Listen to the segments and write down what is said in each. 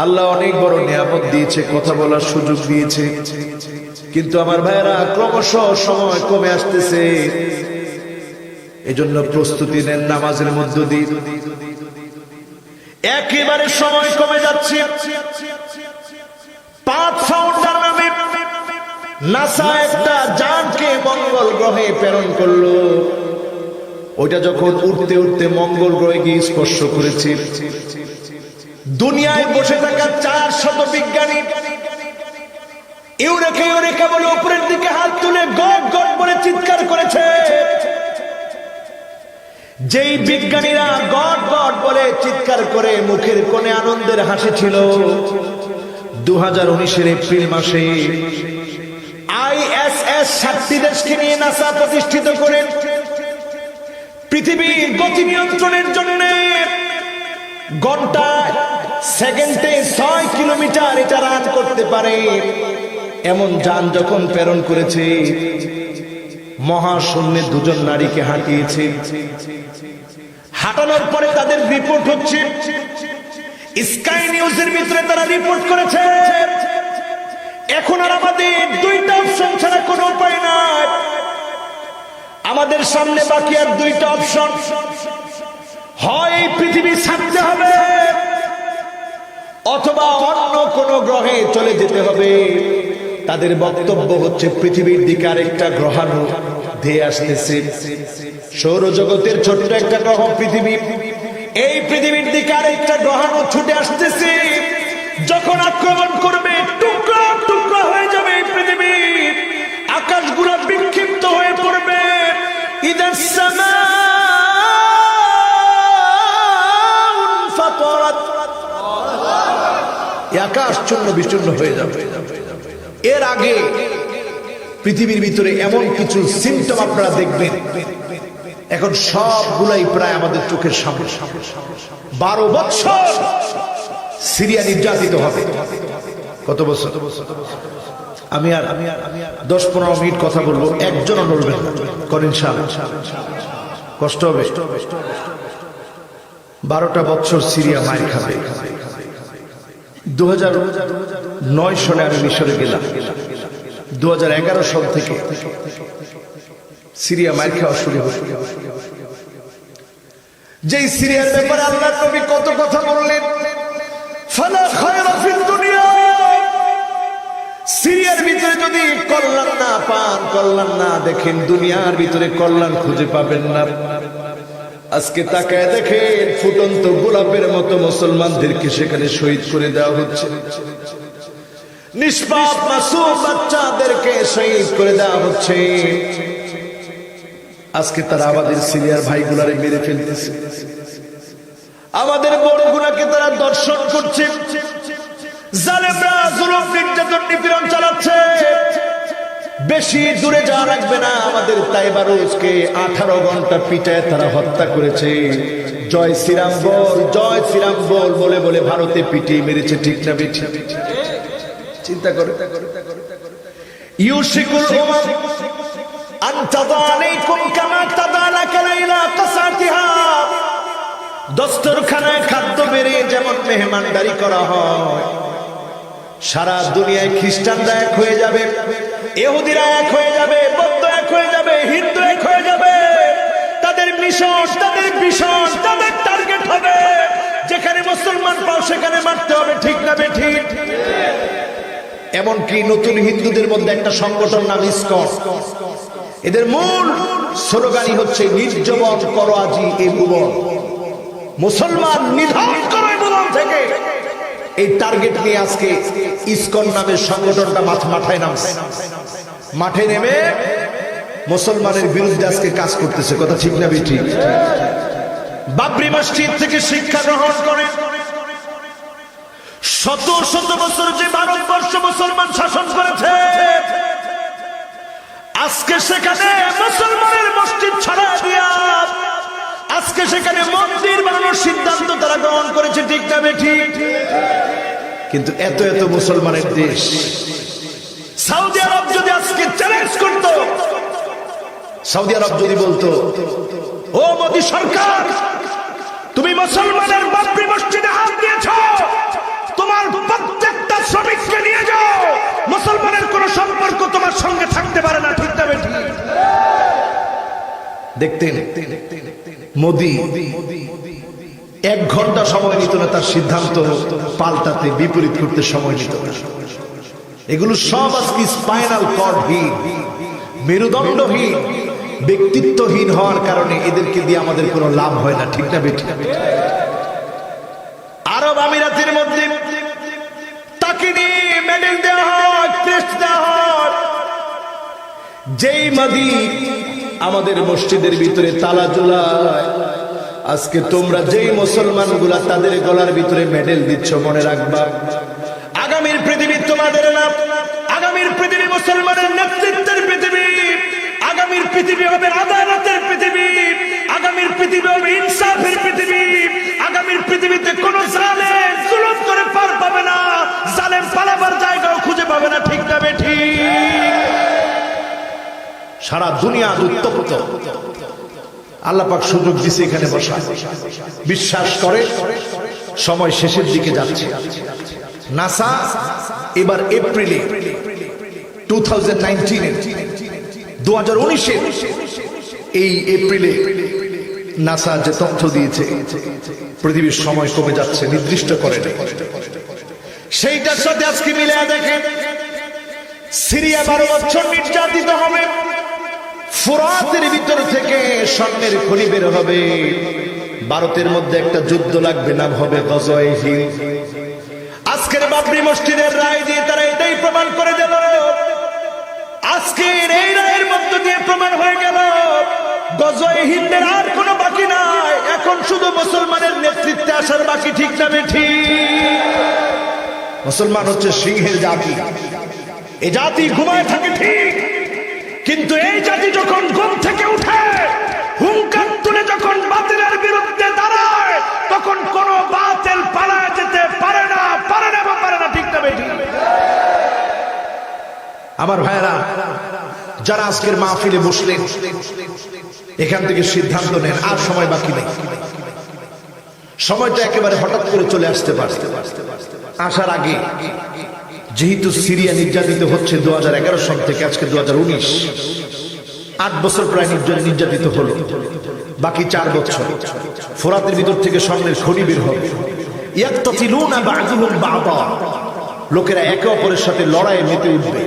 আল্লাহ অনেক বড় নিয়ামত দিয়েছে, কথা বলার সুযোগ দিয়েছে, কিন্তু আমার ভাইয়েরা ক্রমশ সময় কমে আসতেছে। এজন্য প্রস্তুতি নেন নামাজের মধ্য দিয়ে। একেবারে সময় কমে যাচ্ছে। 5 ফাউন্ডার নামে নাসা একটা যানকে মঙ্গল গ্রহে প্রেরণ করলো। ওইটা যখন উঠতে উঠতে মঙ্গল গ্রহে গিয়ে স্পর্শ করেছে, দুনিয়ায় বসে থাকা 400 বিজ্ঞানী ইউরেকা ইউরেকা বলে উপরের দিকে হাত তুলে গড গড বলে চিৎকার করেছে। যেই বিজ্ঞানীরা গড গড বলে চিৎকার করে মুখের কোণে আনন্দের হাসি ছিল, 2019 এপ্রিল মাসে ISS 7টি দেশকে নিয়ে নাসা প্রতিষ্ঠিত করে পৃথিবীর গতি নিয়ন্ত্রণের জন্য ঘন্টায় সেকেন্ডে 6 কিলোমিটার এটা রান করতে পারে এমন যান যখন প্রেরণ করেছে, মহাশূন্যে 2 নারীকে হাঁটিয়েছে। হাঁটানোর পরে তাদের রিপোর্ট হচ্ছে, স্কাই নিউজের ভিতরে তারা রিপোর্ট করেছে, এখন আর আমাদের 2টা অপশন ছাড়া কোনো উপায় নাই। আমাদের সামনে বাকি আর 2টা অপশন, হয় পৃথিবী ছাড়তে হবে অথবা অন্য কোন গ্রহে চলে যেতে হবে। তাদের বক্তব্য হচ্ছে পৃথিবীর দিকে আরেকটা গ্রহাণু ধেয়ে আসতেছে। সৌরজগতের ছোট্ট একটা গ্রহ পৃথিবী, এই পৃথিবীর দিকে আরেকটা গ্রহাণু ছুটে আসতেছে। যখন আক্রমণ করবে টুকরা টুকরা হয়ে যাবে এই পৃথিবী, আকাশগুলো বিক্ষিপ্ত হয়ে পড়বে। ইদাস সামাউন ফাতারাত, আকাশ চূর্ণ বিচূর্ণ হয়ে যাবে। এর আগে পৃথিবীর ভিতরে এমন কিছু সিমটম আপনারা দেখবেন, এখন সবগুলাই প্রায় আমাদের চোখের সামনে। 12 বছর সিরিয়া নির্যাতিত হবে। কত বছর? আমি আর 10-15 মিনিট কথা বলবো, একজনও বলবেন করেন ইনশাআল্লাহ, কষ্ট হবে। 12টা বছর সিরিয়া মাইর খাবে। 2009 সালে আমি মিশরে গেলাম। 2011 সাল থেকে সিরিয়া মাইর খাওয়া শুরু হল। যেই সিরিয়ার ব্যাপারে আল্লাহর নবী কত কথা বললেন, ফালা খায়রা ফিদ দুনিয়া, সিরিয়ার ভিতরে যদি কল্যাণ না পান, কল্যাণ না দেখেন, দুনিয়ার ভিতরে কল্যাণ খুঁজে পাবেন না। আজকে তাকায় দেখেন, ফুটন্ত গোলাপের মতো মুসলমানদেরকে সেখানে শহীদ করে দেওয়া হচ্ছে, নিষ্পাপ মাসুম বাচ্চাদেরকে শহীদ করে দেওয়া হচ্ছে। আজকে তারা আমাদের সিরিয়ার ভাইগুলারে মেরে ফেলতেছে, আমাদের বড়গুলাকে তারা দর্শন করছে, জালেমরা জুলুম নির্যাতন নিপীড়ন চালাচ্ছে। বেশি দূরে যাওয়া লাগবে না, আমাদের তাইবারুজকে 18 ঘন্টা পিটায় তারা হত্যা করেছে। জয় শ্রীরাম বল, জয় শ্রীরাম বল বলে বলে ভারতে পিটিয়ে মেরেছে, ঠিক না বেঠিক? চিন্তা করে। ইউশিকুল উমাম আন তাদা আলাইকুম কামা তাদা লাকালাইলা কাসাতিহা, দস্তরখানায় খাদ্য বেড়ে যেমন মেহমানদারি করা হয়, সারা দুনিয়ায় খ্রিস্টানরা এক হয়ে যাবে, ইহুদিরা এক হয়ে যাবে, বৌদ্ধ এক হয়ে যাবে, হিন্দু এক হয়ে যাবে। তাদের মিশন, তাদের ভিশন, তাদের টার্গেট হবে যেখানে মুসলমান পাও সেখানে মারতে হবে, ঠিক না বেঠিক? এমনকি নতুন হিন্দুদের মধ্যে একটা সংগঠন নাম ইসকন, এদের মূল স্লোগানই হচ্ছে নির্জীবন করো আজি এই ভুবন, মুসলমান নিধন করো এই ভুবন থেকে। এই টার্গেট নিয়ে আজকে ইসকন নামের সংগঠনটা মাথায় নামছে, মাঠে নেমে মুসলমানের বিরুদ্ধে আজকে কাজ করতেছে, কথা ঠিক না বেঠিক? বাবরি মসজিদ থেকে শিক্ষা গ্রহণ করে শত শত বছর যে ভারতবর্ষ মুসলমান শাসন করেছে, আজকে সেখানে মুসলমানের মসজিদ ছাড়া দিয়া আজকে সেখানে মন্দির বানানোর সিদ্ধান্ত তারা গ্রহণ করেছে, ঠিক না বেঠিক? কিন্তু এত এত মুসলমানের দেশ, সৌদি আরব যদি আজকে চ্যালেঞ্জ করত, সৌদি আরব যদি বলতো, ও মোদী সরকার, তুমি মুসলমানের বাবরি মসজিদে হাত দিয়েছ, তোমার দেখতেন মোদি 1 ঘন্টা সময় নিত না তার সিদ্ধান্ত পাল্টাতে, বিপরীত করতে সময় নিত না। এগুলো সব আজকে স্পাইনাল কর্ডহীন, মেরুদণ্ডহীন, ব্যক্তিত্বহীন হওয়ার কারণে এদেরকে দিয়ে আমাদের কোনো লাভ হয় না। ঠিক না বেঠিক? আরব আমিরাতের মধ্যে তাকে নিয়ে মেডেল দেওয়া হয়, ক্রেস্ট দেওয়া হয়। যেই মাদি আমাদের মসজিদের ভিতরে তালা ঝুলায়, আজকে তোমরা যেই মুসলমানগুলা তাদের গলার ভিতরে মেডেল দিচ্ছ, মনে রাখবা আগামীর পৃথিবী তোমাদের না। আগামীর পৃথিবী মুসলমানের নেতৃত্বের পৃথিবী। আগামীর পৃথিবী হবে আদালতের পৃথিবী। আগামীর পৃথিবী হবে ইনসাফের পৃথিবী। আগামীর পৃথিবীতে কোন জালেম জুলুম করে পার পাবে না, জালেম পালাবার জায়গাও খুঁজে পাবে না। ঠিক না বেঠিক? সারা দুনিয়া উত্তপ্ত, আল্লাহ পাক সুযোগ দিছে এখানে বসা। বিশ্বাস করে সময় শেষের দিকে যাচ্ছে। নাসা এবার এপ্রিলে 2019 এই এপ্রিলে নাসা যে তথ্য দিয়েছে পৃথিবীর সময় কমে যাচ্ছে, নির্দিষ্ট করে সেইটার সাথে আজকে মিলে দেখেন সিরিয়া 12 বছর নির্যাতিত হবে, ফোরাতের ভিতর থেকে স্বর্ণের খনি বের হবে। ভারতের মধ্যে একটা যুদ্ধ লাগবে, নাম হবে গজওয়ে হিন্দ। আজকের বাবরি মসজিদের রায় দিয়ে তারা এটাই প্রমাণ করে দিল। আজকের এই রায়ের মধ্য দিয়ে প্রমাণ হয়ে গেল গজওয়ে হিন্দের আর কোনো বাকি নাই, এখন শুধু মুসলমানের নেতৃত্বে আসার বাকি। ঠিক না বেঠিক? মুসলমান হচ্ছে সিংহের জাতি। এই জাতি ঘুমায় থাকে ঠিক, কিন্তু এই জাতি যখন ঘুম থেকে উঠে হুঙ্কার তুলে যখন বাতিলের বিরুদ্ধে দাঁড়ায়, তখন কোন বাতিল পালায় যেতে পারে না, পারে না। ঠিক না বেঠিক? আমার ভাইরা, যারা আজকের মাহফিলে বসলেন, এখান থেকে সিদ্ধান্ত নেন, আর সময় বাকি নেই। সময়টা একেবারে হঠাৎ করে চলে আসতে পারে। আসার আগে যেহেতু সিরিয়া নির্যাতিত হচ্ছে 2011 সাল থেকে, আজকে 2019, 8 বছর প্রায় নির্যাতিত হলো। বাকি 4 বছর ফোরাতের ভিতর থেকে স্বর্ণের খনি বের হবে। ইয়াকতাতিলুনা বা'দুহুম বা'দা, লোকেরা একে অপরের সাথে লড়াইয়ে মেতে উঠবে,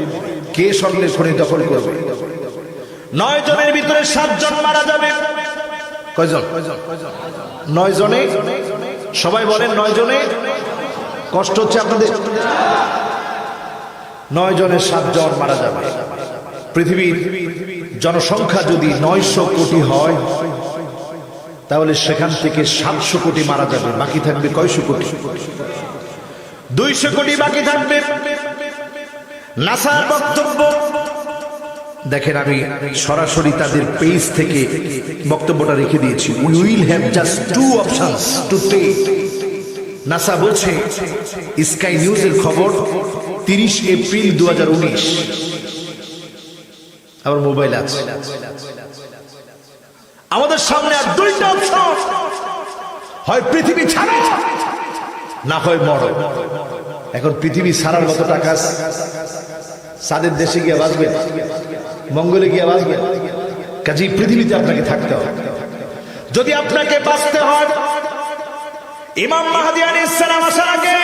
কে স্বর্ণের খনি দখল করবে। 9 জনের ভিতরে 7 জন মারা যাবে। কয়জন? 9 জনে। সবাই বলেন 9 জনে। কষ্ট হচ্ছে আপনাদের? 9 জনের 7 জন মারা যাবে। পৃথিবীর জনসংখ্যা যদি 900 কোটি হয়, তাহলে সেখান থেকে 700 কোটি মারা যাবে, বাকি থাকবে কয়শো কোটি? 200 কোটি বাকি থাকবে। নাসার বক্তব্য দেখেন, আমি সরাসরি তাদের পেজ থেকে বক্তব্যটা রেখে দিয়েছি। We will have just 2 options to take. NASA বলছে, স্কাই নিউজের খবর 30 এপ্রিল 2019, আমার মোবাইল আছে। আমাদের সামনে আর 2টা অপশন, হয় পৃথিবী ছাড়ো, না হয় মরো। এখন পৃথিবী ছাড়ার মতো টাকা সাদের দেশে গিয়ে বাঁচবেন, মঙ্গলে গিয়ে বাঁচবেন, কাজেই পৃথিবীতে আপনাকে থাকতে হবে। যদি আপনাকে বাঁচতে হয়, ইমাম মাহদী আলাইহিস সালাম আসার আগে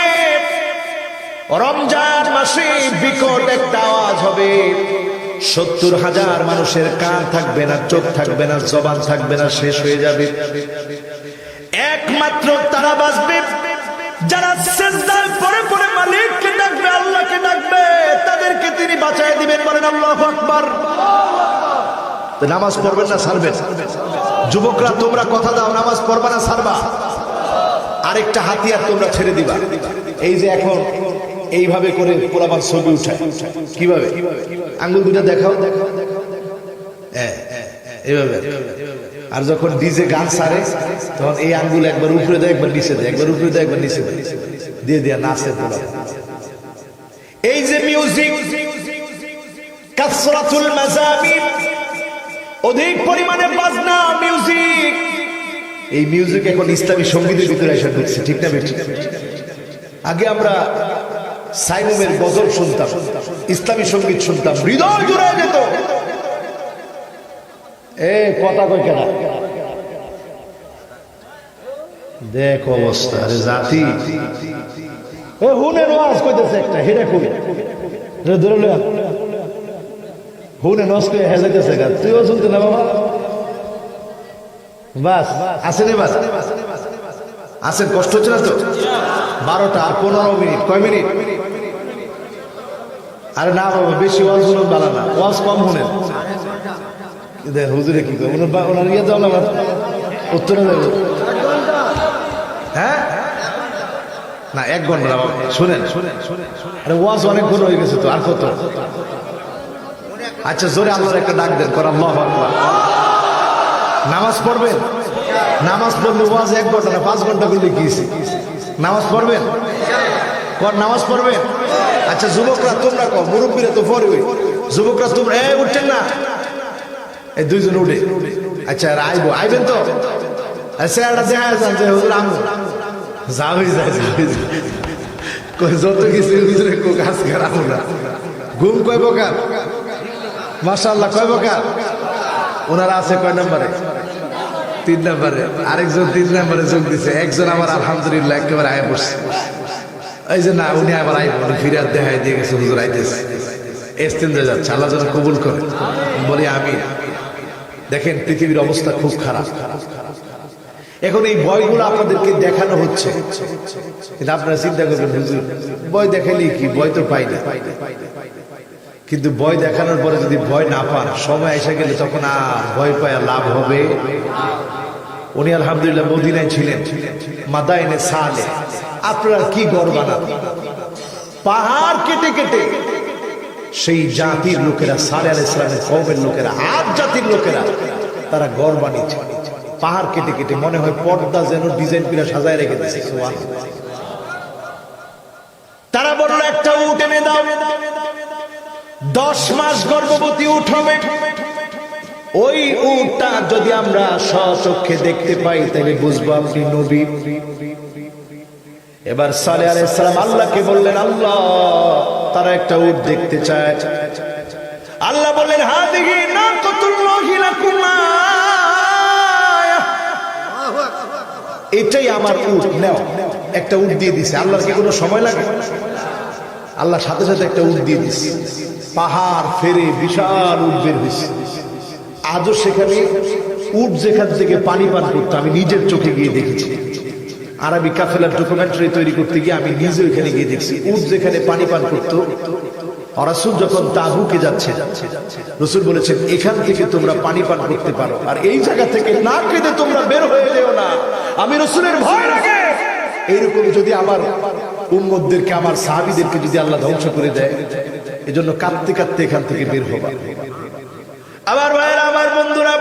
রমজান মাসে বিকট একটা আওয়াজ হবে। 70,000 মানুষের কান থাকবে না, চোখ থাকবে না, জবান থাকবে না, শেষ হয়ে যাবে। একমাত্র তারা বাঁচবে যারা সিজদায় পড়ে পড়ে মালিককে ডাকবে, আল্লাহকে ডাকবে, তাদেরকে তিনি বাঁচায় দিবেন। বলেন আল্লাহু আকবার। তো নামাজ পড়বেন না ছাড়বেন? যুবকরা তোমরা কথা দাও, নামাজ পড়বা না ছাড়বা? আরেকটা হাতিয়ার তোমরা ছেড়ে দিবা। এই যে এখন এইভাবে করে পোলাপান ছবি উঠায়, কিভাবে? আঙ্গুল দুটা দেখাও, এইভাবে। আর যখন ডিজে গান ছাড়ে, তখন এই আঙ্গুল একবার উপরে দেয়, একবার নিচে দেয়, একবার উপরে দেয়, একবার নিচে দেয়, দিয়ে দিয়ে নাচে পোলাপান। এই যে মিউজিক, কাসরাতুল মাযামির, অধিক পরিমাণে বাজনা মিউজিক, এই মিউজিক এখন ইসলামী সঙ্গীতের ভিতরে এসে ঢুকছে। ঠিক না বেঠিক? আগে আমরা সাইমুমের গজল শুনতাম, ইসলামী সঙ্গীত শুনতাম, হৃদয় জুড়ে যেত। এ কথা কই কেনা দেখ অবস্থা আরে জাতি এ হুনের ওয়াজ কইতেছে একটা হেডা কই রে ধরে লয়া হুনে নষ্ট হয়ে যাইতেছে গা তুইও শুনতে না বাবা বাস আসেন বাস আসেন কষ্ট হচ্ছে না তো 12টা আর 15 মিনিট কয় মিনিট আরে না বাবা বেশি ওয়াজ শুনুন ভালো না ওয়াজ কম শুনেন দেখ হুজুরে কি কয় ওনার ইয়ে যাও না উত্তরে দেবো হ্যাঁ না 1 ঘন্টা বাবা শুনেন আরে ওয়াজ অনেক ঘন হয়ে গেছে তো আর কত আচ্ছা জোরে আল্লাহর একটা ডাক দেন কর আল্লাহু আকবার নামাজ পড়বেন নামাজ পড়লে ওয়াজ 1 ঘন্টা না 5 ঘন্টা করলে কি নামাজ পড়বেন কর নামাজ পড়বেন আচ্ছা যুবকরা তোমরা কও মুরব্বীরা তো পড়বে যুবকরা তোমরা এই উঠছেন না এই দুইজন উঠে আচ্ছা আইবেন তো আচ্ছা এটা দেখা যান যে হুজুর আমু যাবে যায় কই যত কিছু হুজুরে কো কাজ করাবো না ঘুম কয় বকার মাশাআল্লাহ কয় বকার ওনারা আছে কয় নম্বরে 3 নম্বরে আরেকজন 3 নম্বরে যোগ দিছে একজন আমার আলহামদুলিল্লাহ একেবারে আয় বসছে এই যে না উনি আবার আইব ফিরাত দেখাই দিয়ে গেছে হুজুর আইতেছে ইস্তেঞ্জা যাচ্ছে আল্লাহ যেন কবুল করে বলি আমি দেখেন পৃথিবীর অবস্থা খুব খারাপ এখন এই ভয়গুলো আপনাদেরকে দেখানো হচ্ছে কিন্তু আপনারা চিন্তা করবেন হুজুর ভয় দেখাইলে কি ভয় তো পাই না কিন্তু ভয় দেখানোর পরে যদি ভয় না পান সময় এসে গেলে তখন আর ভয় পায় লাভ হবে উনি আলহামদুলিল্লাহ মদিনায় ছিলেন মাদাইনে সালে আপনারা কি গড় বানান পাহাড় কেটে কেটে সেই জাতির লোকেরা সালে আলাইহিস সালামের কওমের লোকেরা আদ জাতির লোকেরা তারা গড় বানিয়েছে পাহাড় কেটে কেটে মনে হয় পর্দা যেন ডিজাইন করে সাজায় রেখে দিয়েছে তারা বলল একটা উট এনে দাও 10 মাস গর্ভবতী উট হবে ওই উটটা যদি আমরা স্বচক্ষে দেখতে পাই তাহলে বুঝবো আপনি নবী এবার সালেহ আলাইহিস সালাম আল্লাহকে বললেন আল্লাহ তারা একটা উট দেখতে চায় আল্লাহ বললেন হাদিহি নাকাতুল্লাহি লাকুম এটাই আমার উট নাও একটা উট দিয়ে দিছে আল্লাহর কি কোনো সময় লাগে আল্লাহ সাথে সাথে একটা উট দিয়ে দিছে পাহাড় ফেরে বিশাল উট বের হয়েছে আজও সেখানে উট যেখান থেকে পানি পান করতো আমি নিজের চোখে গিয়ে দেখেছি আরবি কাফেলার ডকুমেন্টারি তৈরি করতে গিয়ে আমি নিজে ওইখানে গিয়ে দেখছি উট যেখানে পানি পান করতো রাসূল যখন তাবুকে যাচ্ছে রাসূল বলেছেন এখান থেকে তোমরা পানি পান করতে পারো আর এই জায়গা থেকে না কেঁদে তোমরা বের হয়ে যেও না আমি রাসূলের ভয় লাগে এইরকম যদি আমার উম্মতদেরকে আমার সাহাবীদেরকে যদি আল্লাহ ধ্বংস করে দেয় এজন্য কাঁদতে কাঁদতে এখান থেকে বের হবা আবার ভাইরা আমার বন্ধুরা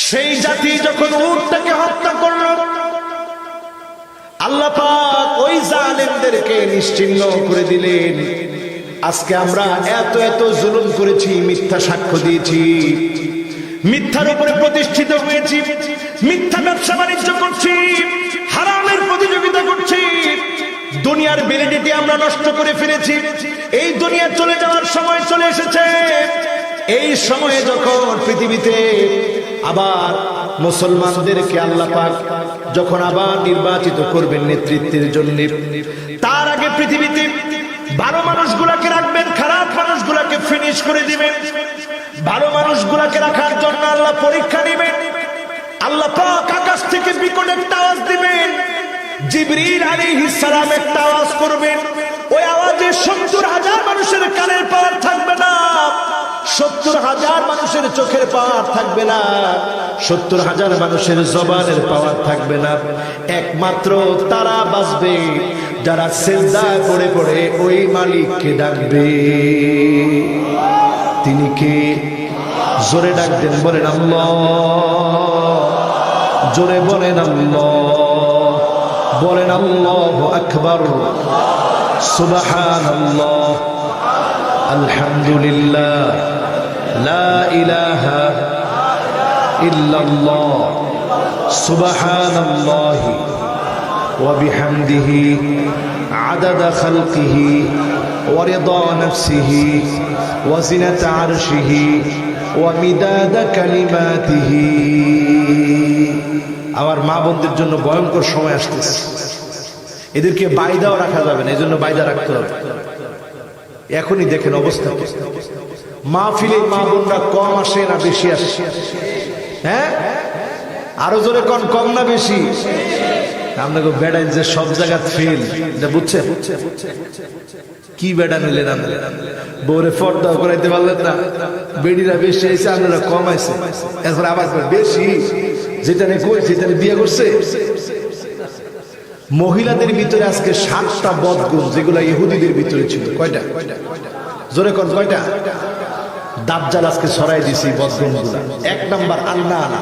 সেই জাতি যখন উটটাকে হত্যা করলো আল্লাহ পাক ওই জালেমদেরকে নিশ্চিহ্ন করে দিলেন আজকে আমরা এত এত জুলুম করেছি মিথ্যা সাক্ষ্য দিয়েছি মিথ্যার উপরে প্রতিষ্ঠিত হয়েছি মিথ্যা ব্যবসা বাণিজ্য করছি হারামের প্রতিযোগিতা করছি দুনিয়ার ভ্যালিডিটি আমরা নষ্ট করে ফেলেছি এই দুনিয়া চলে যাওয়ার সময় চলে এসেছে এই সময়ে যখন পৃথিবীতে আবার মুসলমানদেরকে আল্লাহ পাক যখন আবার নির্বাচিত করবেন নেতৃত্বের জন্য তার আগে পৃথিবীতে ভালো মানুষগুলাকে রাখবেন খারাপ মানুষগুলাকে ফিনিশ করে দিবেন ভালো মানুষগুলাকে রাখার জন্য আল্লাহ পরীক্ষা নেবেন আল্লাহ পাক আকাশ থেকে বিকট একটা আওয়াজ দিবেন জিবরিল আলাইহিস সালাম একটা আওয়াজ করবেন ওই আওয়াজে 70,000 মানুষের কানের পাওয়ার থাকবে না 70,000 মানুষের চোখের পাওয়ার থাকবে না 70,000 মানুষের জবানের পাওয়ার থাকবে না একমাত্র তারা বাঁচবে যারা সিজদা করে করে ওই মালিককে ডাকবে তিনি কে জোরে ডাক দেন বলেন আল্লাহ জোরে বলেন আল্লাহ বলেন আল্লাহু আকবার সুবহানাল্লাহ আলহামদুলিল্লাহ লা ইলাহা ইল্লাল্লাহ সুবহানাল্লাহ ওয়া বিহামদিহি আদাদা খালকিহি ওয়া রিদা নাফসিহি ওয়া জিনাতা আরশিহি ওয়া মিদাদা কালিমাতিহি। আমার মা বোনদের জন্য ভয়ঙ্কর সময় আসতেছে, এদেরকে বাইদাও রাখা যাবে না, এজন্য বাইদা রাখতে হবে। এখনই দেখেন অবস্থা, মাহফিলে মা বোনরা কম আসে না বেশি আসে? হ্যাঁ, আরো জোরে কোন, কম না বেশি? আপনাকে বেড়াই যে সব জায়গা ফেল, বুঝছেন? কি বেড়া নিলেন আপনারা? বউরে ফর্দা করাইতে পারলেন না, বেড়িরা বেশি আইছে, আপনারা কম আইছে, এরপর আবার বেশি, যেটা বিয়ে করছে। মহিলাদের ভিতরে আজকে 7টা বদগুণ যেগুলো ইহুদিদের ভিতরে ছিল। কয়টা? জোরে কোন, কয়টা? দাজ্জাল আজকে ছড়াই দিছি বদগুণগুলা। 1 নাম্বার আন্নানা।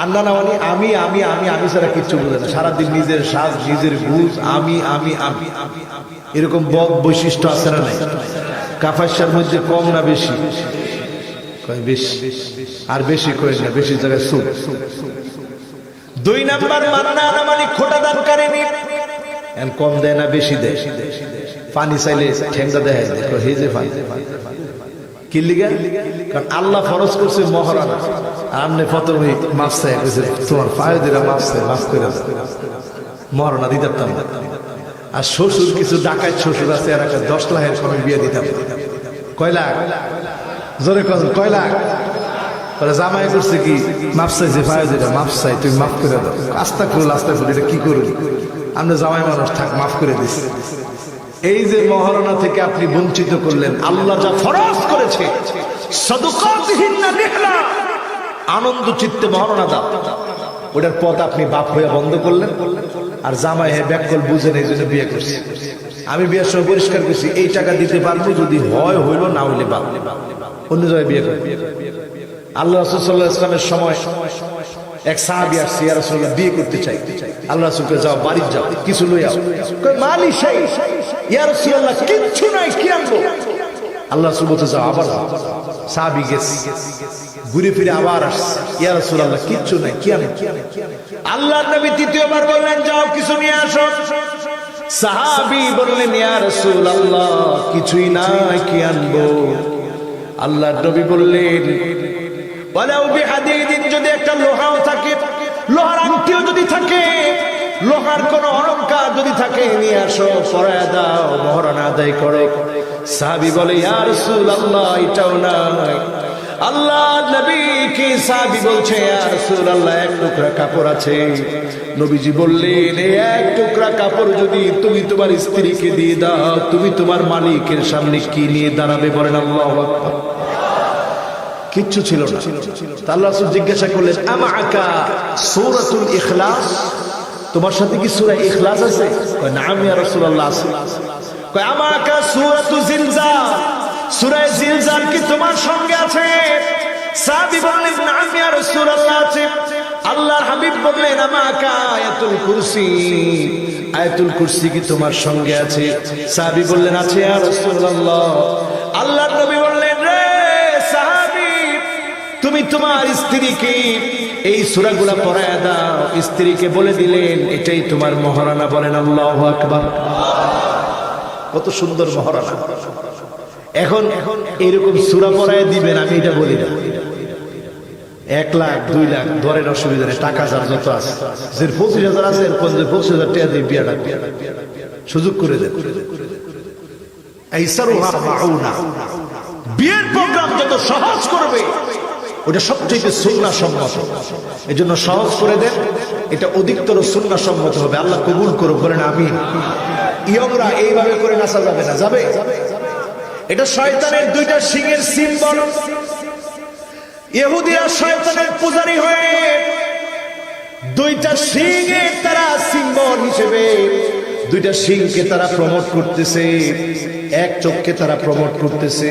আন্নানা মানে আমি আমি আমি আমি ছাড়া কিচ্ছু বোঝে না, সারাদিন নিজের সাজ, নিজের বুঝ, আমি আমি আমি। এরকম বদ বৈশিষ্ট্য আছে না নাই? কাফাইশার মধ্যে কম না বেশি? বেশি। আর বেশি কই না, বেশি জায়গায় সুখ। 2 নাম্বার মান্নানা মানে খোটা দান করেনি, এন কম দেয় না বেশি দেয়। পানি চাইলে ঠেঙ্গা দেয়, দেখো হে যে পানি। কি লিগা? কারণ আল্লাহ ফরজ করছে মহারানা, আর আমনে প্রথমে মাফ চাই, তোমার পায়ে দিরা মাফ চাই, মাফ করে মহারানা দিতাম না। আর শ্বশুর কিছু ডাকাত শ্বশুর আছে, আর একটা 10 লাখের কমে বিয়ে দিতাম। কয় লাখ? জোরে কন, কয় লাখ? জামাই করছে কি? মাফ চাই, যে পায়ে দিরা মাফ চাই, তুমি মাফ করে দাও। আস্তা করুন, আস্তা করুন, এটা কি করুন? আপনি জামাই মানুষ, থাক, মাফ করে দিস। এই যে মহারণা থেকে আপনি বঞ্চিত করলেন, আল্লাহ যা ফরজ করেছে, সাদকাতিহিন্না নিহলা, আনন্দ চিত্তে মহারণা দাও, ওটার পথ আপনি বাপ হয়ে বন্ধ করলেন। আর জামাই হে ব্যাকল বুঝেন, এই জন্য বিয়ে করছে। আমি বিয়ের সময় পরিষ্কার করছি, এই টাকা দিতে পারবো, যদি হয় হইল, না হইলে বাপ, অন্য জায়গায় বিয়ে করবে। আল্লাহ রাসূল সাল্লাল্লাহু আলাইহি ওয়াসাল্লামের সময় এক সাহাবী আসছে, ইয়া রাসূলুল্লাহ বিয়ে করতে চাই। আল্লাহ রাসূলকে, যাও বাড়ি যাও, কিছু লই আও। কই মালি শাই, ইয়া রাসূলুল্লাহ কিচ্ছু নাই, কি আনবো? আল্লাহ রাসূল বলতে, যাও আবার। সাহাবী গেছে, ঘুরে ফিরে আবার আসছে, ইয়া রাসূলুল্লাহ কিচ্ছু নাই, কি আনবো? আল্লাহর নবী তৃতীয়বার বললেন, যাও কিছু নিয়ে আসো। সাহাবী বললেন, ইয়া রাসূলুল্লাহ কিছুই নাই, কি আনবো? আল্লাহর নবী বললেন, ওয়ালাউ বিহাদিদিন, যদি একটা লোহাও থাকে, লোহার আংটিও যদি থাকে, লোহার কোন অলংকার যদি থাকে, নিয়ে আসো, পরায়া দাও, মহরানা আদায় করো। সাহাবী বলে, ইয়া রাসূলুল্লাহ এটাও নাই। আল্লাহর নবী কি সাহাবী বলছে, ইয়া রাসূলুল্লাহ 1 টুকরা কাপড় আছে। নবীজি বললেন, এই 1 টুকরা কাপড় যদি তুমি তোমার স্ত্রীকে দিয়ে দাও, তুমি তোমার মালিকের সামনে কি নিয়ে দাঁড়াবে? বলেন আল্লাহু আকবার। কিচ্ছু ছিল না। আল্লাহ রাসূল জিজ্ঞাসা করলেন, আমাকা সূরাতুল ইখলাস, তোমার সাথে কি সূরা ইখলাস আছে? কয়, নাম ইয়া রাসূলুল্লাহ আছে। কয়, আমাকা সূরাতু জিলজাল, সূরা জিলজাল কি তোমার সঙ্গে আছে? সাহাবী বললেন, নাম ইয়া রাসূলুল্লাহ আছে। আল্লাহর হাবিব বললেন, আমাকা আয়াতুল কুরসি, আয়াতুল কুরসি কি তোমার সঙ্গে আছে? সাহাবী বললেন, আছে ইয়া রাসূলুল্লাহ। আল্লাহর নবী বললেন, রে সাহাবী, তুমি তোমার স্ত্রীকে এই সূরাগুলা পড়ায়া দাও। স্ত্রীকে বলে দিলেন, এটাই তোমার মহারানা। বলেন আল্লাহু আকবার। কত সুন্দর মহারানা। এখন এরকম সূরা পড়ায়া দিবেন, আমি এটা বলি না। 1 লাখ 2 লাখ ধরেন, অসুবিধা নেই, টাকা যার যত আছে, যে 25,000 আছে, এর 25,000 টাকা দিয়ে বিয়েটা সুযোগ করে দেন। আইসারুহা মাউনা, বিয়ের প্রোগ্রাম যত সহজ করবে, ওটা সবচেয়ে সুন্নাহ সম্মত। এজন্য সহজ করে দেন, এটা অধিকতর সুন্নাহ সম্মত হবে। আল্লাহ কবুল করুক, বলেন আমিন। ইয়ংরা এইভাবে করে নাচা যাবে না, যাবে? এটা শয়তানের 2টা শিংয়ের সিম্বল। ইহুদিরা শয়তানের পূজারী হয়ে 2টা শিংয়ের তারা সিম্বল হিসেবে 2টা শিংকে তারা প্রমোট করতেছে, 1 চোখকে তারা প্রমোট করতেছে।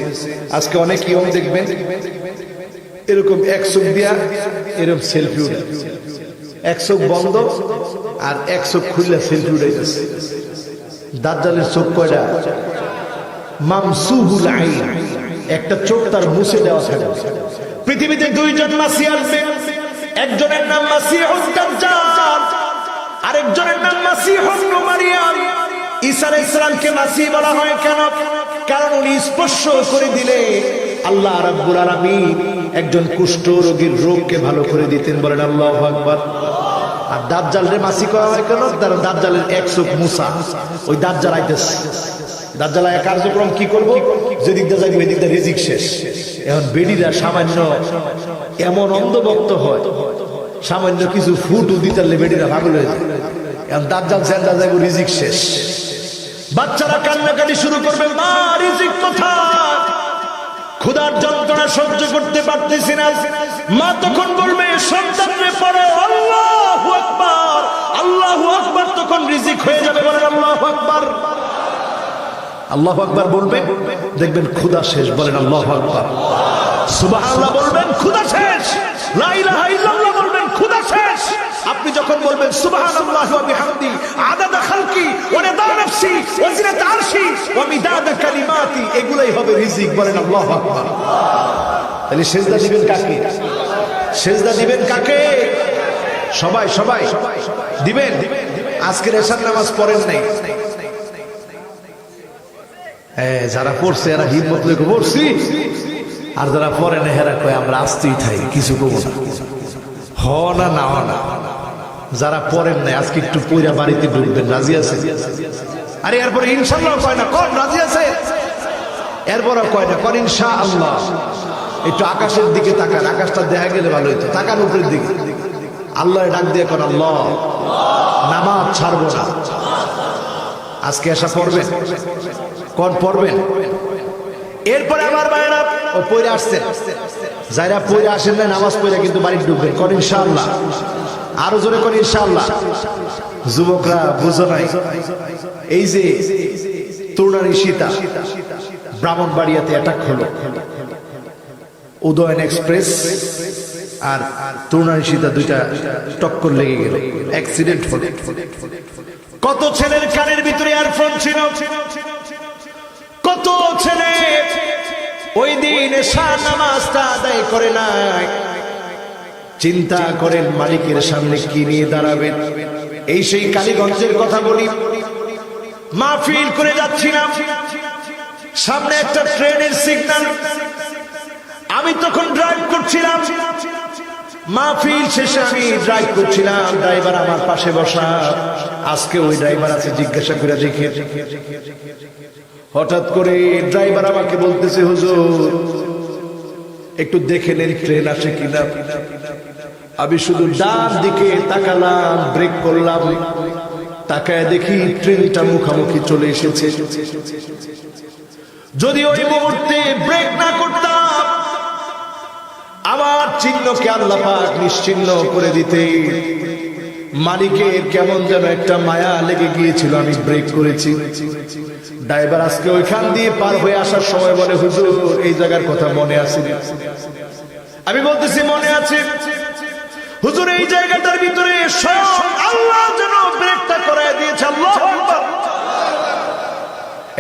আজকে অনেক ইয়ং দেখবেন এরকম 1 চোখ দিয়া এরকম সেলফি উঠে, 1 চোখ বন্ধ আর 1 চোখ খুললে সেলফি উঠাইতেছে। দাজ্জালের চোখ কয়টা? মামসুহুল আইন, একটা চোখ তার মুছে দেওয়া থাকে। পৃথিবীতে 2 জন মাসিহ আসবে, একজনের নাম মাসিহুদ দাজ্জাল, আরেকজনের নাম মাসিহ ইবনে মারইয়াম। ঈসা আলাইহিস সালামকে মাসিহ বলা হয় কেন? কারণ উনি স্পর্শ করে দিলে আল্লাহ রাব্বুল আলামিন একজন কুষ্ঠ রোগীর রোগকে ভালো করে দিতেন, বলেন আল্লাহু আকবার। আর দাজ্জালরে মাসি করা হয় কেন? তার দাজ্জালের এক চোখ মুসা, ওই দাজ্জাল আইতেছে। দাজ্জাল আয়া কার্যক্রম কি করব, যেদিক দিয়ে যাইব এদিক দিয়ে রিজিক শেষ। এখন বেডিরা সামান্য এমন অন্ধভক্ত হয়, সামান্য কিছু ফুটু দিতে বেডিরা পাগল হয়ে যায়। এখন দাজ্জাল সেন্টার যাইব, রিজিক শেষ। বাচ্চারা কান্নাকাটি শুরু করবে, মা রিজিক কোথায়? ক্ষুধার যন্ত্রণা সহ্য করতে পারতেছি না। মা তখন বলবে, সন্তানরে পড়ো আল্লাহু আকবার, আল্লাহু আকবার, তখন রিজিক হয়ে যাবে, বলেন আল্লাহু আকবার। আল্লাহু আকবার বলবে, দেখবেন ক্ষুধা শেষ, বলেন আল্লাহু আকবার। সুবহানাল্লাহ বলবেন, ক্ষুধা শেষ। লা ইলাহা ইল্লাল্লাহ বলবেন, ক্ষুধা শেষ। আপনি যখন বলবেন সুবহানাল্লাহি ওয়া বিহামদি আদাদা খালকি ওয়া রিদা নাফসি ওয়া জিনাতা আরশি ওয়া মিদাদা কালিমাতি, এগুলাই হবে রিজিক, বলেন আল্লাহু আকবার। তাহলে সেজদা দিবেন কাকে? সেজদা দিবেন কাকে? সবাই সবাই দিবেন। আজকের এশার নামাজ পড়েন নাই, যারা পড়ছে এরা হিম্মত রেখে পড়ছি, আর যারা পড়ে না হেরা কয় আমরা আসতেই থাকি, কিছু করবো না, হ না না না। যারা পড়েন নাই আজকে একটু পয়রা বাড়িতে ঢুকবেন, রাজি আছে? আরে এরপরে ইনশাআল্লাহ কয় না, কোন রাজি আছে? এরপরে কয় না, কোন ইনশাআল্লাহ। একটু আকাশের দিকে তাকান, আকাশটা দেখা গেলে ভালো হইতো, তাকান উপরের দিকে। আল্লাহ ডাক দিয়ে কোন আল্লাহ, নামাজ ছাড়বো না। আজকে এসা পড়বেন, কোন পড়বেন? এরপরে আমার ভাইরা ও পড়ে আসছেন, যারা পড়ে আসেন না নামাজ পড়ে কিন্তু বাড়ি ঢুকবেন, কোন ইনশাআল্লাহ। আরো জোরে কোন ইনশাআল্লাহ। যুবকরা বুঝো নাই, এই যে তরুণারী সীতা ব্রাহ্মণবাড়িয়াতে অ্যাটাক হলো, উদয়ন এক্সপ্রেস আর তরুণারী সীতা দুইটা টক্কর লেগে গেল, অ্যাক্সিডেন্ট হলো। কত ছেলের কানের ভিতরে ইয়ারফোন ছিল, কত ছেলে ওই দিন এশা নামাজটা আদায় করে নাই। চিন্তা করেন মালিকের সামনে কি নিয়ে দাঁড়াবেন। এই সেই কালীগঞ্জের কথা বলি, মাহফিল করে যাচ্ছিলাম, সামনে একটা ট্রেনের সিগন্যাল, আমি তখন ড্রাইভ করছিলাম। মাহফিল শেষে আমি ড্রাইভ করছিলাম, ড্রাইভার আমার পাশে বসা, আজকে ওই ড্রাইভার আছে জিজ্ঞাসা করে দেখে। হঠাৎ করে ড্রাইভার আমাকে বলতেছে, হুজুর একটু দেখে নেন ট্রেন আসে কিনা। আমি শুধু ডান দিকে তাকালাম, ব্রেক করলাম, তাকায় দেখি ট্রেনটা মুখামুখি চলে এসেছে। যদি ওই মুহূর্তে ব্রেক না করতাম, আমার চিহ্নকে আল্লাহ পাক নিশ্চিহ্ন করে দিতে। মালিকের কেমন যেন একটা মায়া লেগে গিয়েছিল, আমি ব্রেক করেছি। ড্রাইভার আজকে ওইখান দিয়ে পার হয়ে আসার সময় বলে, হুজুর এই জায়গার কথা মনে আছে? আমি বলতেছি মনে আছে। হুজুর এই জায়গাটার ভিতরে স্বয়ং আল্লাহ যেন ব্রেকটা করায় দিয়েছে। আল্লাহু আকবার।